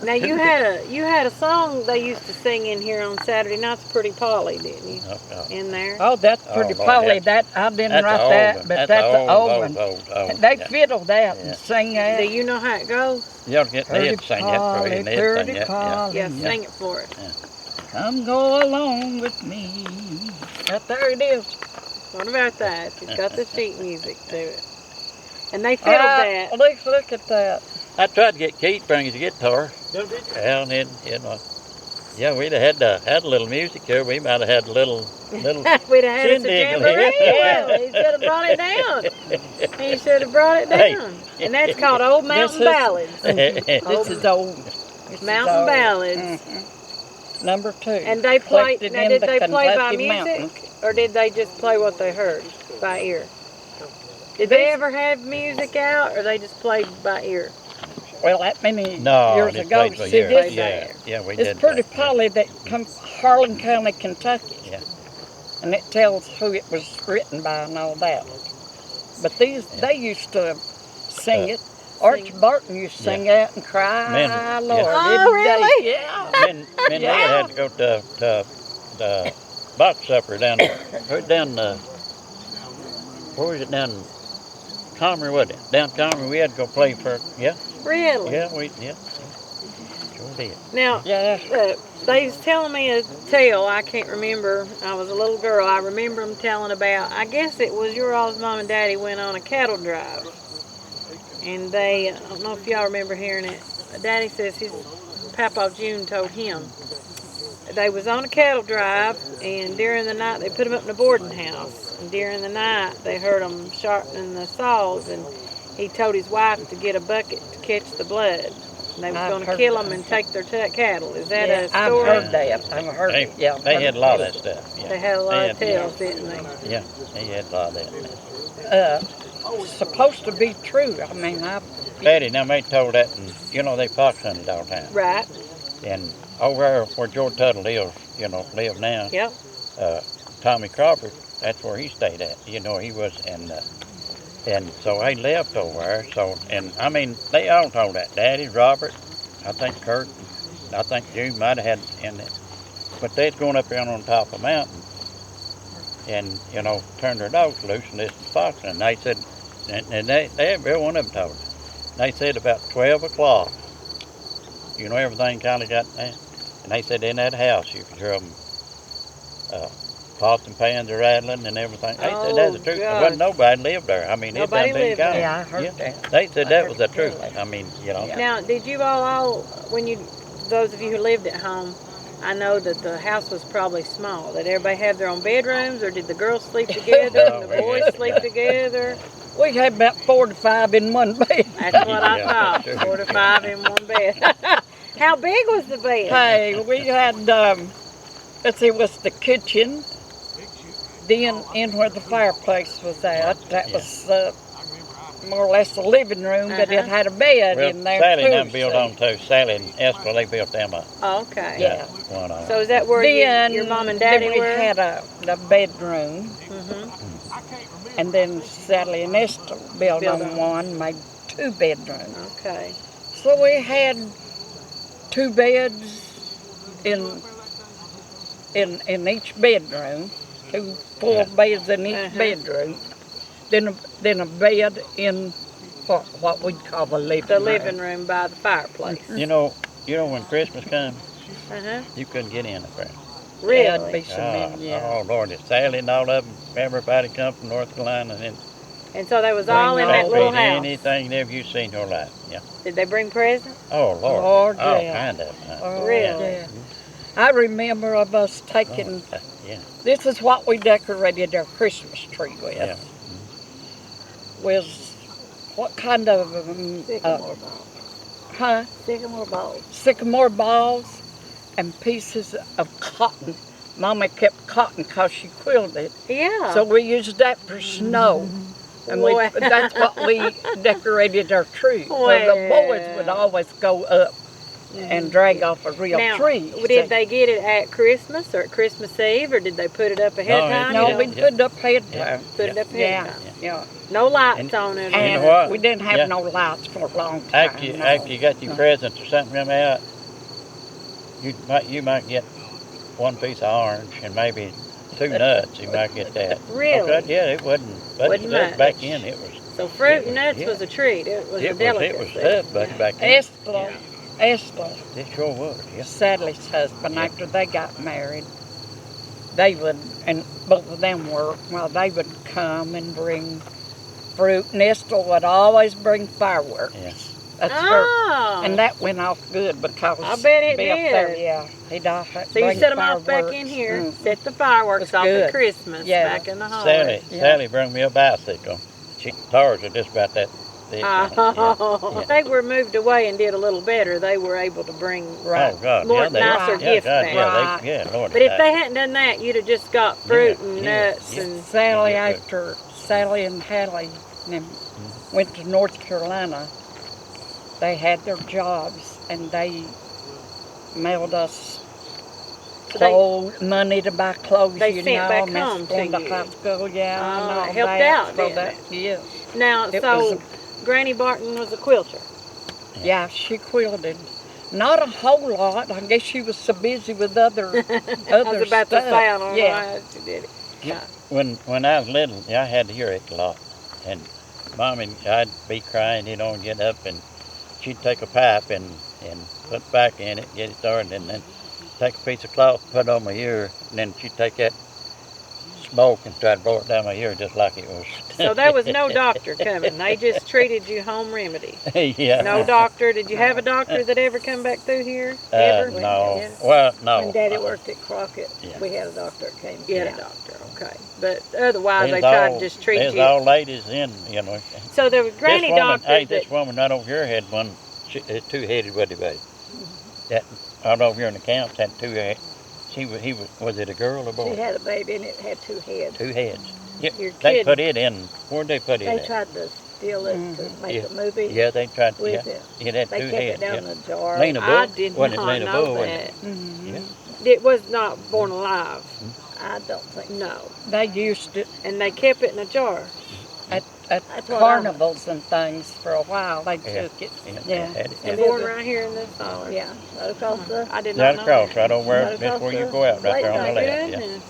Now you had a song they used to sing in here on Saturday nights, Pretty Polly, didn't you? In there. oh, that's pretty Lord, Polly. that's- That I didn't That's write an that, old one. but That's that's an an old one. old. They Yeah. fiddle that Yeah. and sing that. Do you know how it goes? You ought to get Ned to sing that for you. Ned sang Pretty that, yeah. Polly, Yeah, sing it for us. come go along with me. There it is. What about that? It's got the sheet music to it. And they fiddled that. Look at that. I tried to get Keith to bring his guitar. Did you? Well, and then, you know, yeah, we'd have had a little music here. We might have had a little. We'd have had us a Shindig. jamboree. Well, he should have brought it down. He should have brought it Hey. down. And that's called Old Mountain This is- Ballads. This is old. This is Mountain old. Ballads. Number 2. And they played. Collected Now, in did the they play by Kentucky music, mountains. or did they just play what they heard by ear? Did they ever have music out, or they just played by ear? Well, that many No, years they ago. played for See, years. this Yeah, we did. it's Pretty that. Polly that comes Harlan County, Kentucky. Yeah. And it tells who it was written by and all that. But they used to sing it. Archie Barton used to sing that and cry, Men- Lord. yeah. Oh, didn't really? they? Yeah. Me and Ned had to go to box supper down where was it, down Comrie, wasn't it? Down Comrie, we had to go play for, yeah, Really? yeah. Sure did. Now, Yeah. they was telling me a tale. I can't remember. I was a little girl. I remember them telling about, I guess it was your all's mom and daddy went on a cattle drive. And they, I don't know if y'all remember hearing it. Daddy says his Papa June told him. They was on a cattle drive, and during the night, they put them up in a boarding house. And during the night, they heard them sharpening the saws, and he told his wife to get a bucket to catch the blood. And they was I've going to heard kill that. them and take their cattle. Is that Yeah, a I've story? heard that. I've heard They, it. Yeah. they had a lot of that stuff. Yeah. They had a lot of They had- tales, didn't they? Yeah, they had a lot of that. Supposed to be true. I mean, Patty, now they told that, and you know they fox hunted all the time. Right. And over there where George Tuttle lives now, Yep. Tommy Crawford, that's where he stayed at. You know, he was, and so I left over there. So, and I mean, they all told that. Daddy, Robert, I think Kurt, I think June might have had in it. But they's going up there on top of a mountain and, you know, turned their dogs loose and listened to fox. And they said, and they every one of them told us. They said about 12 o'clock, you know, everything kind of got there. And they said in that house you could hear them, pots and pans are rattling and everything. They said that's the truth. There wasn't nobody lived there. I mean, Nobody it done been lived gone. there. Yeah, I heard that. They said I that heard was the it truth. really. I mean, you know. Yeah. Now, did you all, when you, those of you who lived at home, I know that the house was probably small. Did everybody have their own bedrooms, or did the girls sleep together and the boys sleep together? We had about 4 to 5 in one bed. That's what I Yeah, thought. sure. 4 to 5 in one bed. How big was the bed? Hey, we had, let's see, it was the kitchen, then in where the fireplace was at. That was more or less the living room, but it had a bed Well, in there Sally too. done built on too. Sally and Esther, they built them up. Oh, okay. Yeah. One on. So is that where Then, your mom and daddy then we were? had the bedroom, and then Sally and Esther built Built on on. one, made 2 bedrooms. Okay. So we had 2 beds in each bedroom, 2 full beds in each bedroom. Then a bed in what we'd call the living room. The living room by the fireplace. You know when Christmas comes, Uh-huh. you couldn't get in there. Really? Yeah, it'd be so many, yeah. Oh Lord, it's Sally and all of them. Everybody come from North Carolina and And so they was all in that they little feed house. anything never you seen in your life. Yeah. Did they bring presents? Oh Lord. Lord, all yeah. kind of. Oh, Really? yeah. I remember of us taking, Yeah. this is what we decorated our Christmas tree with. Yeah. Was what kind of, Sycamore balls. huh? Sycamore balls. Sycamore balls and pieces of cotton. Mama kept cotton because she quilted. Yeah. So we used that for snow. And Wow. that's what we decorated our tree. Well, the boys would always go up and drag off a real now, tree. did they get it at Christmas or at Christmas Eve, or did they put it up ahead of No, time? No, You we know, put it up ahead of time. put it up ahead Yeah, of time. yeah. No lights And- on it. And You know what? we didn't have Yeah. no lights for a long time. After you got your presents or something come out, you might get one piece of orange and maybe 2 nuts. You might get that. Really? Okay, yeah, it wasn't. But Wasn't that back much. in it was. So fruit and Yeah. nuts was a treat. It was a It was delicacy. tough back then. Esther, It sure was. Yeah. Sally's husband, Yeah. after they got married, they would, and both of them worked, well, they would come and bring fruit, and Esther would always bring fireworks. Yeah. That's her. Oh. And that went off good because I bet it Bill There, did. yeah, he'd So you set them off back in here, set the fireworks It's off good. at Christmas Yeah. back in the hall. Sally brought me a bicycle. Ours are just about that thick. Oh, they were moved away and did a little better. They were able to bring Right. Oh God, more yeah, they nicer yeah, gifts God, back. yeah, Lord. But if they hadn't done that, you'd have just got fruit and yeah, nuts yeah. and Sally, Yeah. after Sally and Hallie went to North Carolina, they had their jobs and they mailed us clothes, money to buy clothes, They you sent know, back and that's home to going to you. high school, yeah. Oh, and all it helped that, out, so didn't that, it? Yeah. now. It So was Granny Barton was a quilter. Yeah, she quilted. Not a whole lot. I guess she was so busy with other I was about stuff. to say, I don't know yeah. how she did it. Yeah. When I was little, I had to hear it a lot, and Mommy, I'd be crying, and get up, and she'd take a pipe and put back in it, get it started, and then take a piece of cloth, put it on my ear, and then she'd take that smoke and try to blow it down my ear just like it was. So there was no doctor coming. They just treated you home remedy. Yeah. No doctor. Did you have a doctor that ever come back through here? Ever? No. Yeah. Well, no. When Daddy worked at Crockett, Yeah. we had a doctor that came. You had Yeah. a doctor, okay. But otherwise, they There's tried all- to just treat there's you. all ladies in, So there were granny doctors This that woman right over here had one, two-headed buddy buddy. That right over here in the camps had 2 heads. Was it a girl or a boy? She had a baby and it had 2 heads. 2 heads. Yeah, You're they kidding. put it in. Where'd they put it They at? tried to steal it to make Yeah. a movie Yeah, they tried. with Yeah, it. it had They 2 kept heads. it down Yeah. in a jar. Lena I Bull. did Wasn't it not Lena know Bull? that. Yeah. It was not born alive. I don't think No. They used it And they kept it in a jar. at That's what carnivals and things for a while. They Yeah. took it. Yeah. Yeah. Had it, And yeah. born right here in this holler. Yeah, right across the. I did Right not know across, that. right over where, Right that's where you across go out, right there on the the My left. Yeah. goodness.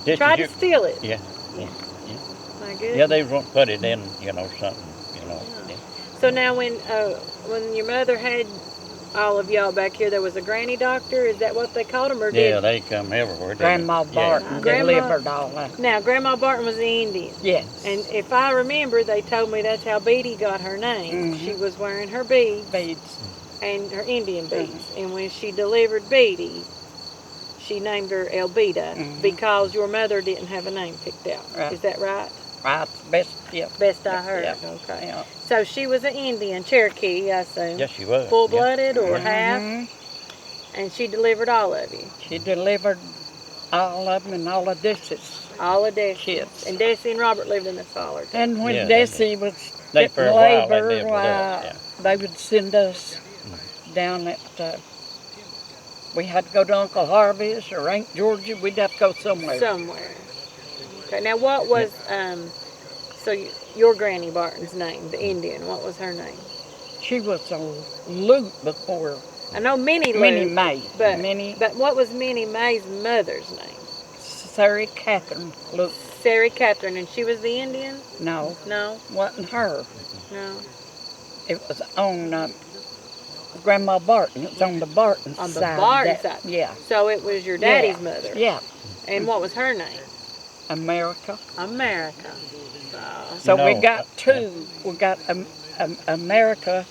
Just Tried as to you, steal it. yeah. My goodness. Yeah, they won't put it in, something, Yeah. So now when your mother had all of y'all back here, there was a granny doctor? Is that what they called them? Or Yeah, did... they come everywhere. didn't Grandma they? Barton Grandma- delivered all that. Now, Grandma Barton was the Indian. Yes. And if I remember, they told me that's how Beatty got her name. Mhm. She was wearing her beads Beads. and her Indian beads. And when she delivered Beatty, she named her Elbita because your mother didn't have a name picked out. Right. Is that right? Right. Best. Yeah. Best I heard. Yeah. Okay. Yeah. So she was an Indian, Cherokee, I assume. Yes, she was. Full-blooded or Mhm. half? And she delivered all of you. She delivered all of them, and all of this is. All of Desi. Kids. And Desi and Robert lived in this holler. too. And when Yeah, they Desi was They, getting for a while, they labor, lived with us, they would send us down at. We had to go to Uncle Harvey's or Aunt Georgia. We'd have to go somewhere. Somewhere. Okay. Now, what was so your Granny Barton's name, the Indian? What was her name? She was a loot before I know Minnie Minnie Lou, May. but Minnie what was Minnie May's mother's name? Sarah Catherine Loot. Sarah Catherine, and she was the Indian? No, No, wasn't her. no. It was on Grandma Barton. It was on the Barton On the side. Barton that- side. Yeah. So it was your daddy's Yeah. mother. Yeah. And what was her name? America. America. So You we know, got two. We got America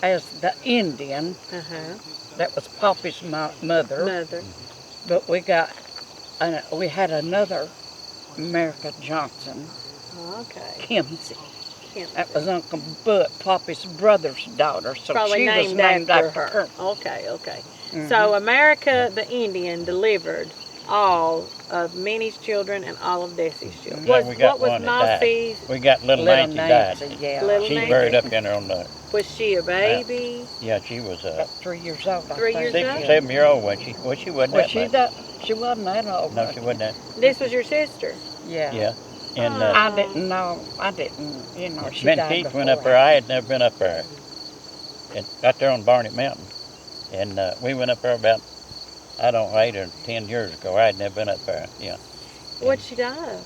as the Indian. That was Poppy's mother. Mother. But we had another America Johnson, Okay. Kimsey. Kim. That was Uncle Bud, Poppy's brother's daughter. So Probably she was named after after her. Okay, okay. So America, the Indian, delivered all of Minnie's children and all of Desi's children. Yeah, Was- we got what was one that died. Mossie's? We got little Little Nancy Nancy, died. yeah. Little She's Nancy? buried up in there on the. Was she a baby? Yeah, she was About 3 years old. I 3 think. years 6 old? or 7 year old when she. Well, she wasn't Well, that much. she wasn't that old. No, she wasn't that. This was your sister? Yeah. Yeah, and I didn't know. I didn't. She Ben died Keith went up before there. I had never been up there, and out there on Barnett Mountain, and we went up there about 8 or 10 years ago. I had never been up there. Yeah, What'd she die of?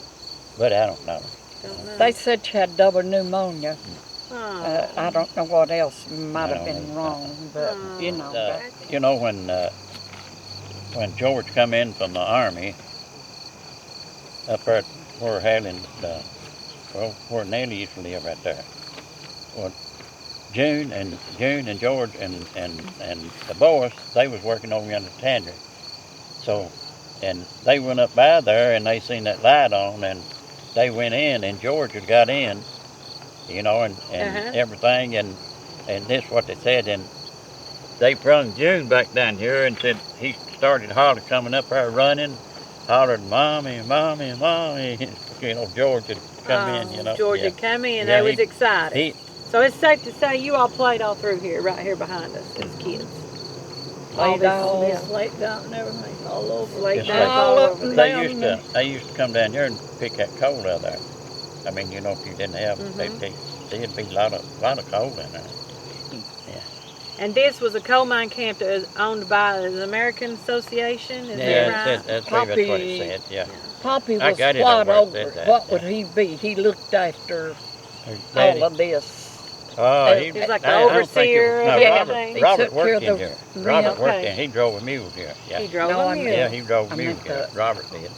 but I don't know. Don't know. They said she had double pneumonia. Oh. I don't know what else might I have don't been know. wrong, but you know. You know when George come in from the army up there where where Nellie used to live right there. Well, June and George and the boys, they was working over yonder Tanner. So, and they went up by there and they seen that light on and they went in and George had got in, and everything and this what they said, and they brung June back down here and said he started Holler coming up there running, hollered, "Mommy, Mommy, Mommy." George had come in, George yeah. had come in. Yeah, They was excited. He, So it's safe to say you all played all through here, right here behind us as kids. Played this- all- yeah. slate down and everything all over. Slate It's down like- all All over up there. and they used to come down here and pick that coal out there. I mean, if you didn't have, there'd be a lot of coal in there. And this was a coal mine camp that was owned by the American Association, is Yeah, that right? that's what it Poppy- said. Yeah. Poppy I was got it fought over over. it, that, What yeah. would he be? He looked after Daddy- all of this. Oh, He was like the I don't think it overseer was- no, of Robert, everything. He Robert took care worked of in the here. rent. Robert worked Okay. in. He drove a mule here. Yeah. He drove No, a I mule. mean- Yeah, he drove I a mule meant here. the- Robert did.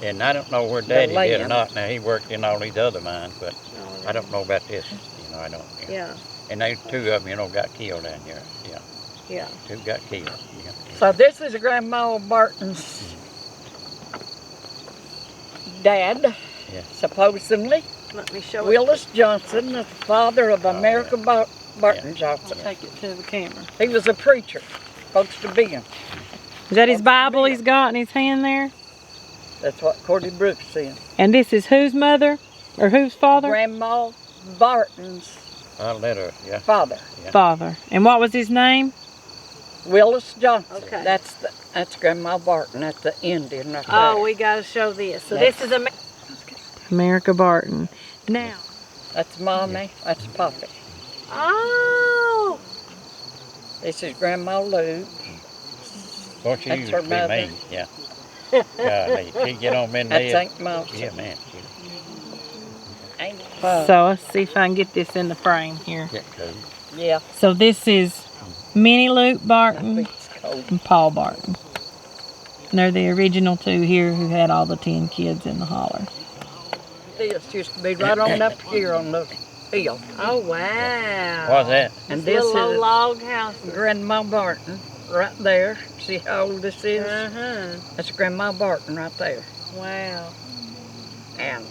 And I don't know where Daddy did or land. not. Now he worked in all these other mines, but I don't know about this. I don't. Yeah, And they two of them, got killed down here. Yeah, yeah. two got killed. Yeah. So this is Grandma Barton's dad, Yeah. supposedly. Let me show it. Willis Johnson, the father of America Barton Johnson. Take it to the camera. He was a preacher, supposed to be. Is that his Bible he's got in his hand there? That's what Cordy Brooks said. And this is whose mother? Or whose father? Grandma Barton's I'll let her. Yeah. father. Father. And what was his name? Willis Johnson. Okay. That's Grandma Barton. That's the Indian right Oh, there. we got to show this. So this is America Barton. Now. That's Mommy. That's Poppy. Oh. This is Grandma Lou. Well, she That's used her to be mother. mean, yeah. Golly, she'd get on me That's nerves. Aunt Mouse. Yeah, man. So let's see if I can get this in the frame here. Get cold. Yeah. So this is Minnie Luke Barton It's cold. and Paul Barton. And they're the original two here who had all the 10 kids in the holler. This used to be right on up here on the hill. Oh, wow. What's that? And This this little is log house. Grandma Barton right there. See how old this is? Uh-huh. That's Grandma Barton right there. Wow. And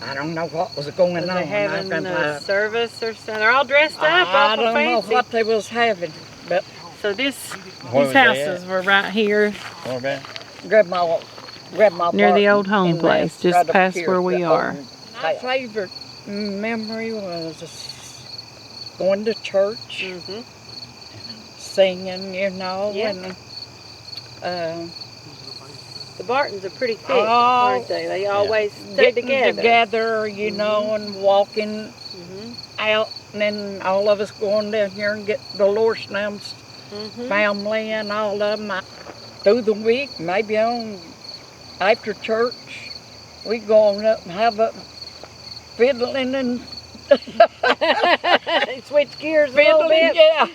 I don't know what was going Was on. they having I a service or something? They're all dressed up, I awful don't know fancy. what they was having, but So Where these was they houses at? were right here What about? Grandma near the Barton old home and place, that's just right up past here where at we the are. old My favorite memory was going to church, Mm-hmm. singing, you know, Yeah. and The Bartons are pretty thick, Oh, aren't they? They always stay getting together. together, you know, and walking Mm-hmm. out, and then all of us going down here and get the Lorsnam's Mm-hmm. family and all of them. Through the week, maybe on after church, we go on up and have a fiddling and Switch gears a little fiddling, bit. yeah.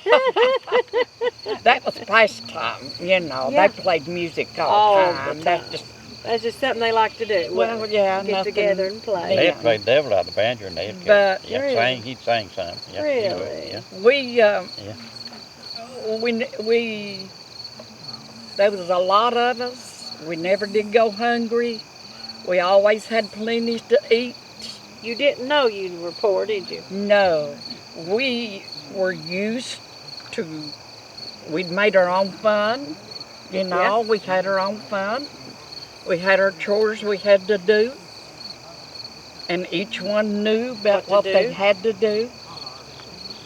That was pastime, you know. Yeah. They played music all All the the time. time. That's just That's just something they like to do. Well, yeah, Get nothing- together and play. They'd Yeah. play the devil out of the banjo and they'd But- yeah, Really? he'd sing something. Yeah, he would, Really? yeah. we there was a lot of us. We never did go hungry. We always had plenty to eat. You didn't know you were poor, did you? No, we were used to, we'd made our own fun, you know, we had our own fun. We had our chores we had to do, and each one knew about What what to they do. had to do.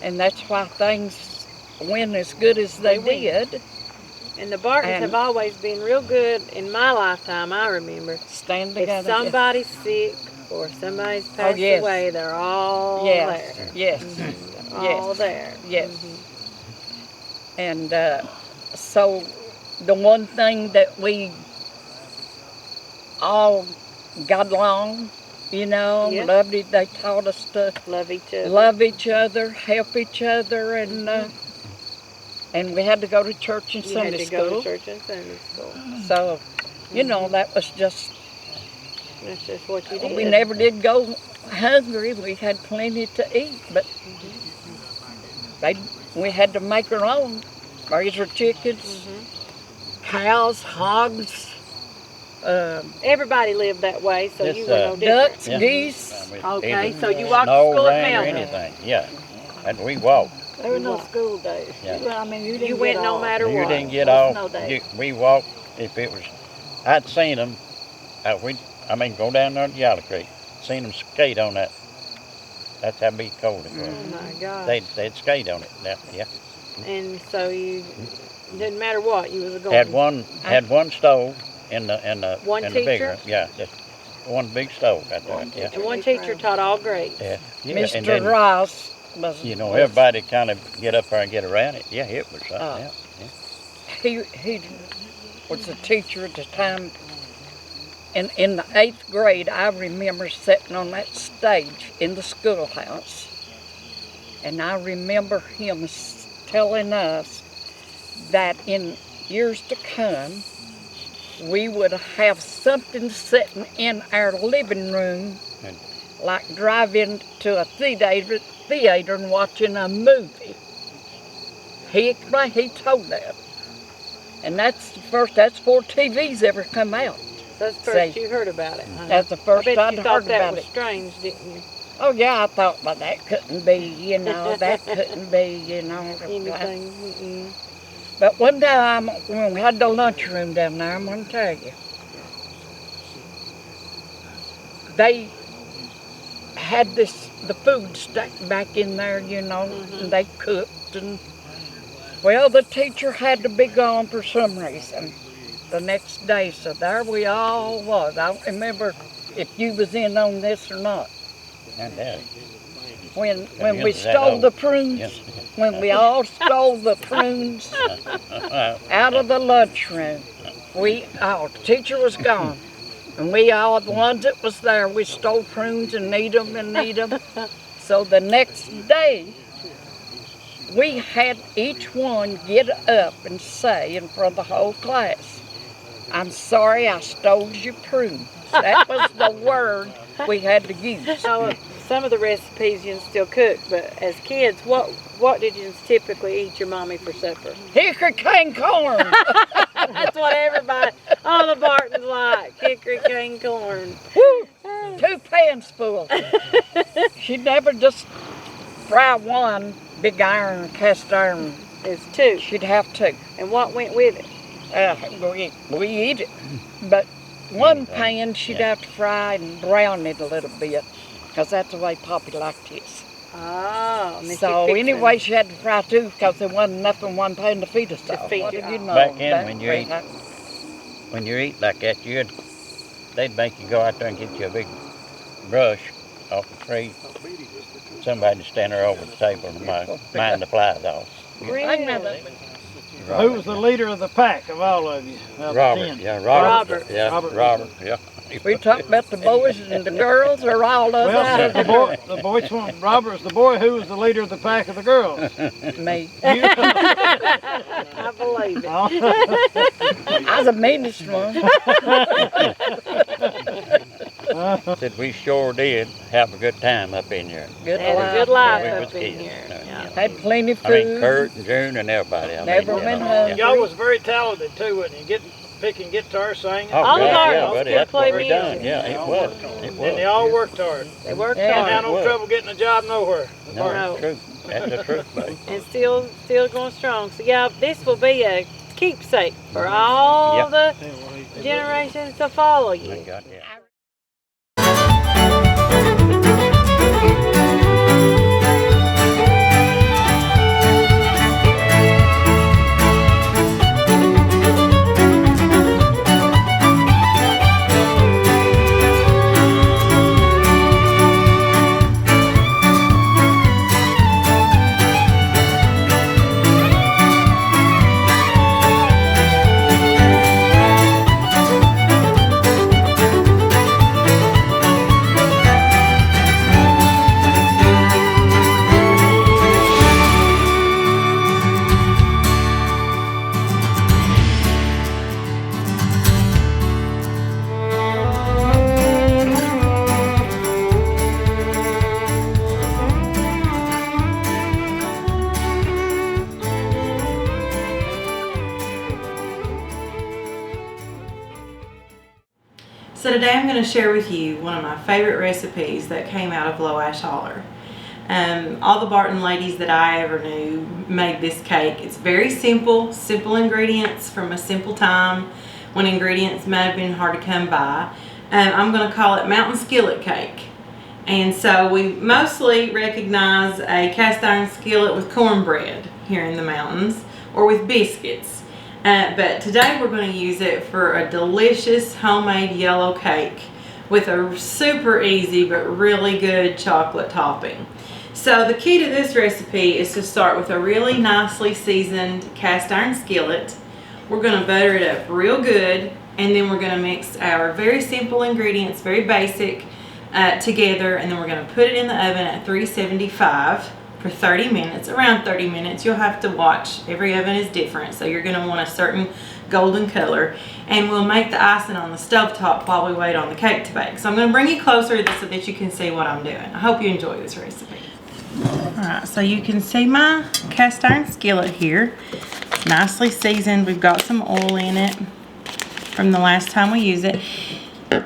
And that's why things went as good as they They went. did. And the Bartons And- have always been real good in my lifetime, I remember. Stand If together. somebody's sick or somebody's passed yes. away, they're all Yes, there. yes, All there. yes. And so the one thing that we all got along, you know, Yeah. loved it. They taught us to Love each other. love each other, help each other, and we had to go to church and You had Sunday to go school. to church and Sunday school. So, you know, that was just, That's just what you did. we never did go hungry. We had plenty to eat, but we had to make our own. Raise our chickens, cows, hogs, Everybody lived that way, so This, you were no different. ducks, Yeah. geese. Okay, Either so you walked to snow, school at rain, or Melvin. anything, yeah. And we walked. There were no school days. Yeah. Well, I mean, you didn't You get went no off. matter You what. didn't get There's off. no days. We walked if it was. I'd seen them. Go down there to Yellow Creek. Seen them skate on that. That's how big cold it was. Oh my God. They'd skate on it. Yeah. And so you didn't matter what you was going. Had one stove in the One in the big teacher? room. Yeah, just one big stove out there. Yeah. And one teacher taught all grades. Yeah. And Mr. then, Ross was, you know, everybody kind of get up there and get around it. Yeah, it was something else. Yeah. he was a teacher at the time. In the 8th grade, I remember sitting on that stage in the schoolhouse, and I remember him telling us that in years to come, we would have something sitting in our living room, like driving to a theater and watching a movie. He told that. And that's before TVs ever come out. That's the first Say- you heard about it. Huh? That's the I first bet I'd you thought heard that about was it. strange, didn't you? Oh yeah, I thought, but that couldn't be, you know, that couldn't be, you know. Anything. Mm-mm. But one time when we had the lunchroom down there, I'm gonna tell you, they had the food stacked back in there, you know, and they cooked and Well, the teacher had to be gone for some reason the next day, so there we all was. I don't remember if you was in on this or not. And that. When we stole the prunes, when we all stole the prunes out of the lunchroom, the teacher was gone, and we all, the ones that was there, we stole prunes and need them. So the next day, we had each one get up and say in front of the whole class, "I'm sorry I stole your prunes." That was the word we had to use. So, some of the recipes you can still cook, but as kids, what did you typically eat your mommy for supper? Hickory cane corn. That's what everybody, all the Bartons like, hickory cane corn. Woo! 2 pans full. She'd never just fry one big iron, cast iron. It's 2. She'd have 2. And what went with it? We eat it, but one pan she'd have to fry and brown it a little bit, because that's the way Poppy liked his. Oh, and then So you fix anyway, she had to fry 2 because there wasn't enough in one pan to feed us all. feed What you did you all. know? Back in That when you way, When you eat like that, they'd make you go out there and get you a big brush off the tree. Somebody to stand there over the table and mind the flies off. Really? Who was the leader of the pack of all of you? Out of the Robert, 10? yeah, Robert. Robert. Yeah, Robert. Robert, yeah. We talked about the boys and the girls, or all of Well, us. the boy, which one? Robert was the boy. Who was the leader of the pack of the girls? Me. I believe it. I was the meanest one. Said we sure did have a good time up in here. Good Had a life. good life We was up in kids. here. Yeah. Had plenty of I mean, food. Kurt and June and everybody. Never you been know, hungry. Y'all was very talented too, wasn't you? Picking guitar, singing. Oh, All God, of ours yeah, buddy, could that's play what we music. done. Yeah, it was. It And they was. all worked hard. They worked Yeah. Didn't have hard no was. trouble getting a job nowhere. No, No. that's true. That's the truth, buddy. and still going strong. So yeah, this will be a keepsake for all Yep. the generations to follow I you. got that. So today I'm going to share with you one of my favorite recipes that came out of Lowash, Holler. All the Barton ladies that I ever knew made this cake. It's very simple ingredients from a simple time when ingredients may have been hard to come by. I'm going to call it Mountain Skillet Cake. And so we mostly recognize a cast iron skillet with cornbread here in the mountains, or with biscuits. But today we're going to use it for a delicious homemade yellow cake with a super easy but really good chocolate topping. So the key to this recipe is to start with a really nicely seasoned cast iron skillet. We're going to butter it up real good, and then we're going to mix our very simple ingredients, very basic, together, and then we're going to put it in the oven at 375 for 30 minutes, around 30 minutes. You'll have to watch. Every oven is different, so you're going to want a certain golden color. And we'll make the icing on the stovetop while we wait on the cake to bake. So I'm going to bring you closer so that you can see what I'm doing. I hope you enjoy this recipe. Alright, so you can see my cast iron skillet here. It's nicely seasoned. We've got some oil in it from the last time we used it.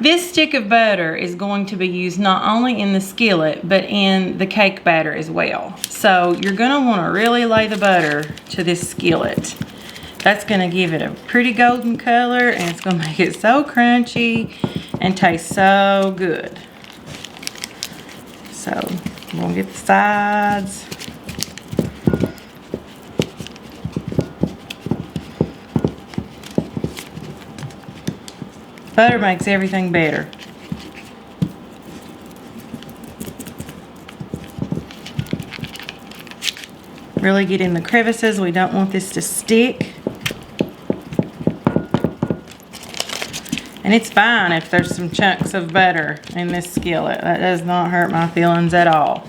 This stick of butter is going to be used not only in the skillet, but in the cake batter as well. So you're going to want to really lay the butter to this skillet. That's going to give it a pretty golden color, and it's going to make it so crunchy and taste so good. So we'll get the sides. Butter makes everything better. Really get in the crevices. We don't want this to stick. And it's fine if there's some chunks of butter in this skillet. That does not hurt my feelings at all.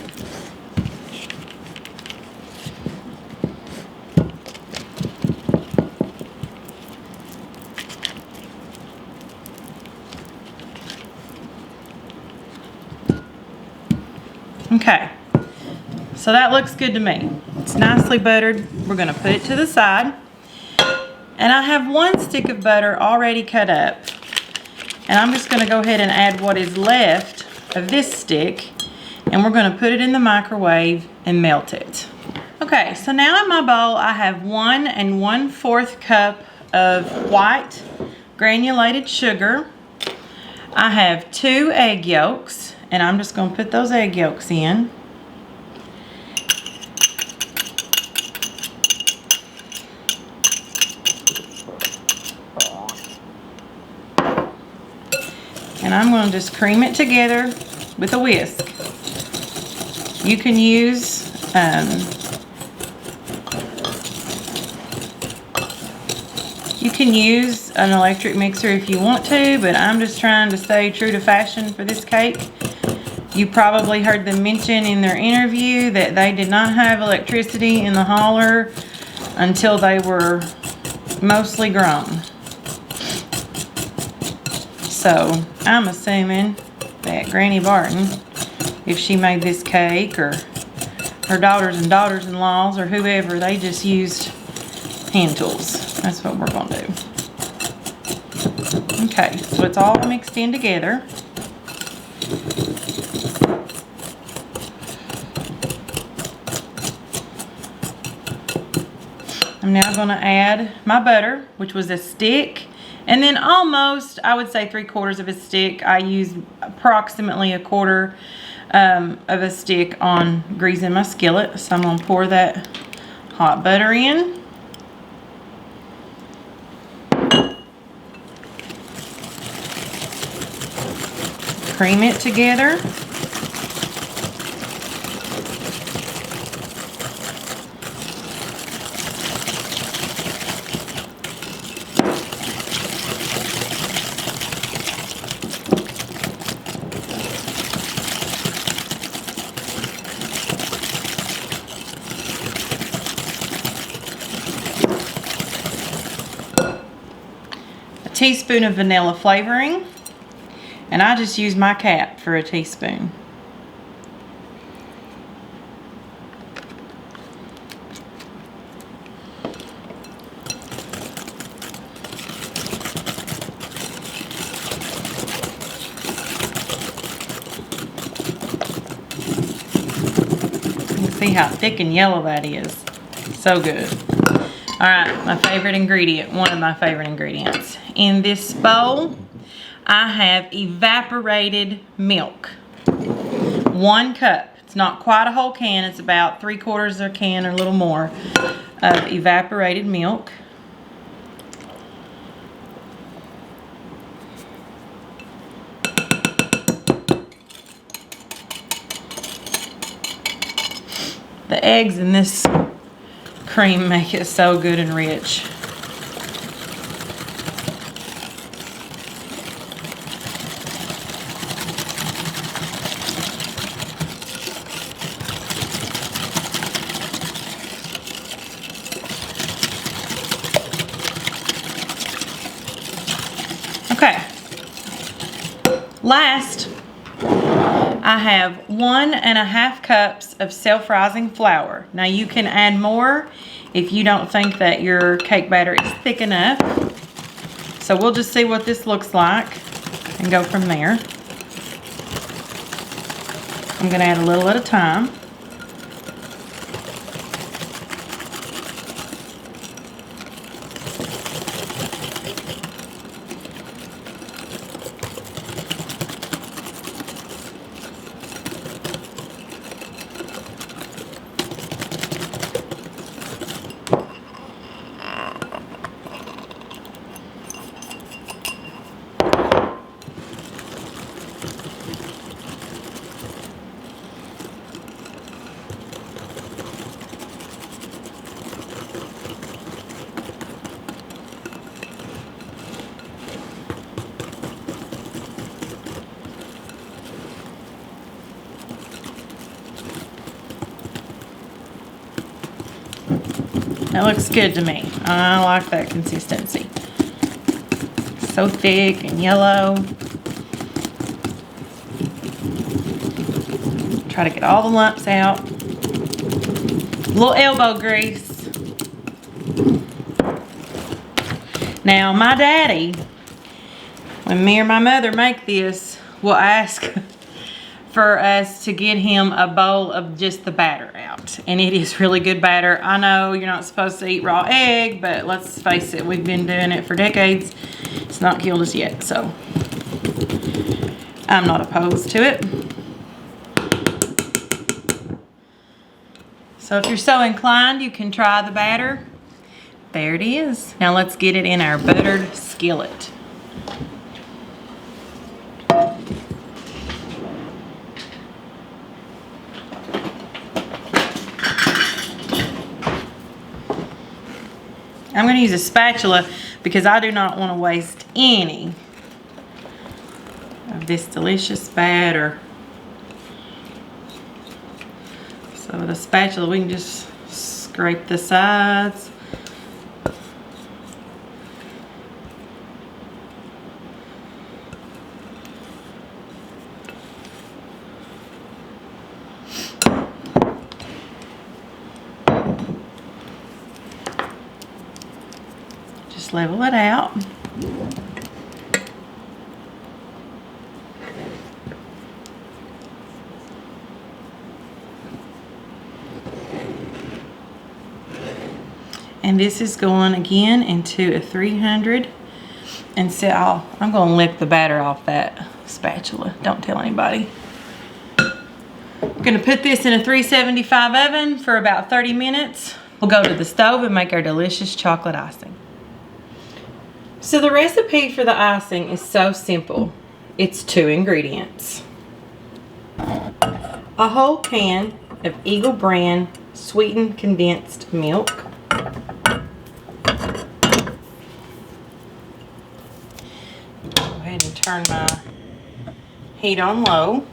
Okay, so that looks good to me. It's nicely buttered. We're gonna put it to the side. And I have 1 stick of butter already cut up. And I'm just gonna go ahead and add what is left of this stick. And we're gonna put it in the microwave and melt it. Okay, so now in my bowl I have 1 1/4 cup of white granulated sugar. I have 2 egg yolks. And I'm just going to put those egg yolks in. And I'm going to just cream it together with a whisk. You can use an electric mixer if you want to, but I'm just trying to stay true to fashion for this cake. You probably heard them mention in their interview that they did not have electricity in the Holler until they were mostly grown. So I'm assuming that Granny Barton, if she made this cake, or her daughters and daughters-in-laws, or whoever, they just used hand tools. That's what we're gonna do. Okay, so it's all mixed in together. I'm now going to add my butter, which was a stick, and then almost, I would say 3/4 of a stick. I use approximately 1/4 of a stick on greasing my skillet. So I'm going to pour that hot butter in. Cream it together. Teaspoon of vanilla flavoring, and I just use my cap for a teaspoon. You can see how thick and yellow that is. So good. All right, my favorite ingredient, one of my favorite ingredients. In this bowl, I have evaporated milk. 1 cup. It's not quite a whole can. It's about 3/4 of a can or a little more of evaporated milk. The eggs in this cream make it so good and rich. Okay. Last, I have 1 1/2 cups of self-rising flour. Now you can add more if you don't think that your cake batter is thick enough. So we'll just see what this looks like and go from there. I'm going to add a little at a time. That looks good to me. I like that consistency. So thick and yellow. Try to get all the lumps out. A little elbow grease. Now my daddy, when me or my mother make this, will ask for us to get him a bowl of just the batter out. And it is really good batter. I know you're not supposed to eat raw egg, but let's face it, we've been doing it for decades. It's not killed us yet, so I'm not opposed to it. So if you're so inclined, you can try the batter. There it is. Now let's get it in our buttered skillet. I'm going to use a spatula because I do not want to waste any of this delicious batter. So with a spatula we can just scrape the sides. Just level it out. And this is going again into a 300. And so I'm going to lick the batter off that spatula. Don't tell anybody. I'm going to put this in a 375 oven for about 30 minutes. We'll go to the stove and make our delicious chocolate icing. So the recipe for the icing is so simple. It's 2 ingredients. A whole can of Eagle brand sweetened condensed milk. Go ahead and turn my heat on low.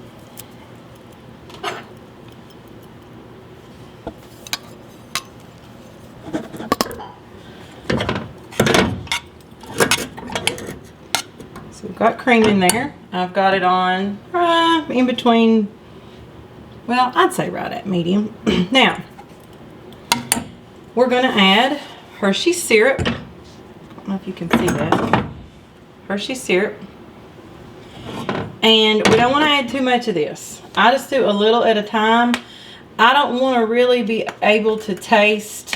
So we've got cream in there. I've got it on in between, well, I'd say right at medium. Now, we're going to add Hershey's syrup. I don't know if you can see that. Hershey's syrup. And we don't want to add too much of this. I just do a little at a time. I don't want to really be able to taste,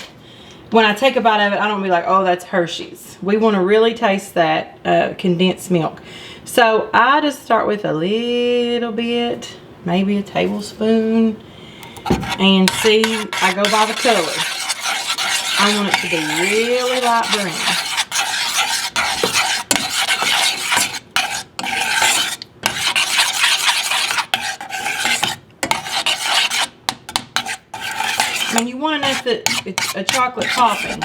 when I take a bite of it, I don't be like, oh, that's Hershey's. We want to really taste that condensed milk. So I just start with a little bit, maybe a tablespoon, and see, I go by the color. I want it to be really light brown. And you want enough that it's a chocolate topping,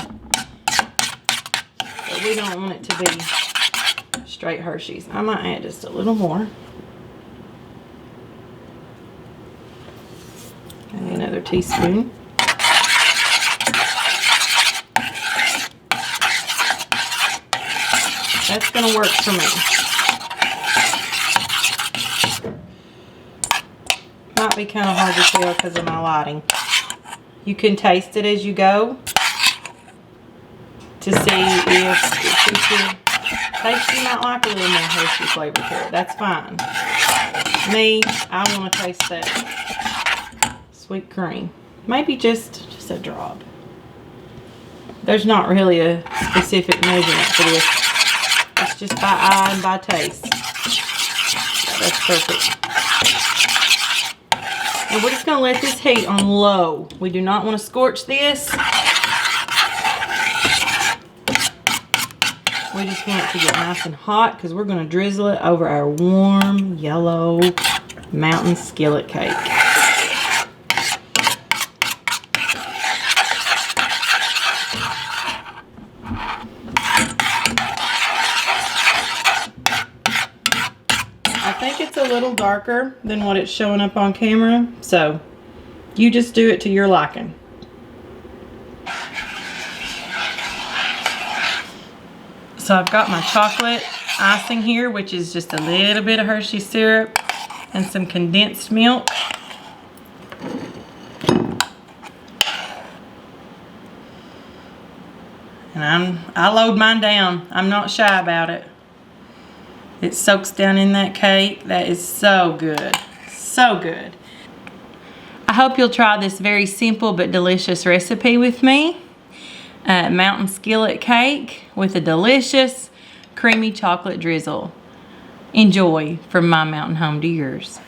but we don't want it to be straight Hershey's. I might add just a little more. And another teaspoon. That's going to work for me. Might be kind of hard to tell because of my lighting. You can taste it as you go to see if you taste, you might like a little more Hershey flavor to it. That's fine. Me, I want to taste that sweet cream. Maybe just a drop. There's not really a specific measurement for this. It's just by eye and by taste. That's perfect. And we're just going to let this heat on low. We do not want to scorch this. We just want it to get nice and hot because we're going to drizzle it over our warm yellow mountain skillet cake. I think it's a little darker than what it's showing up on camera, so you just do it to your liking. So I've got my chocolate icing here, which is just a little bit of Hershey syrup and some condensed milk. And I load mine down. I'm not shy about it. It soaks down in that cake. That is so good. So good. I hope you'll try this very simple but delicious recipe with me. Mountain skillet cake with a delicious creamy chocolate drizzle. Enjoy from my mountain home to yours.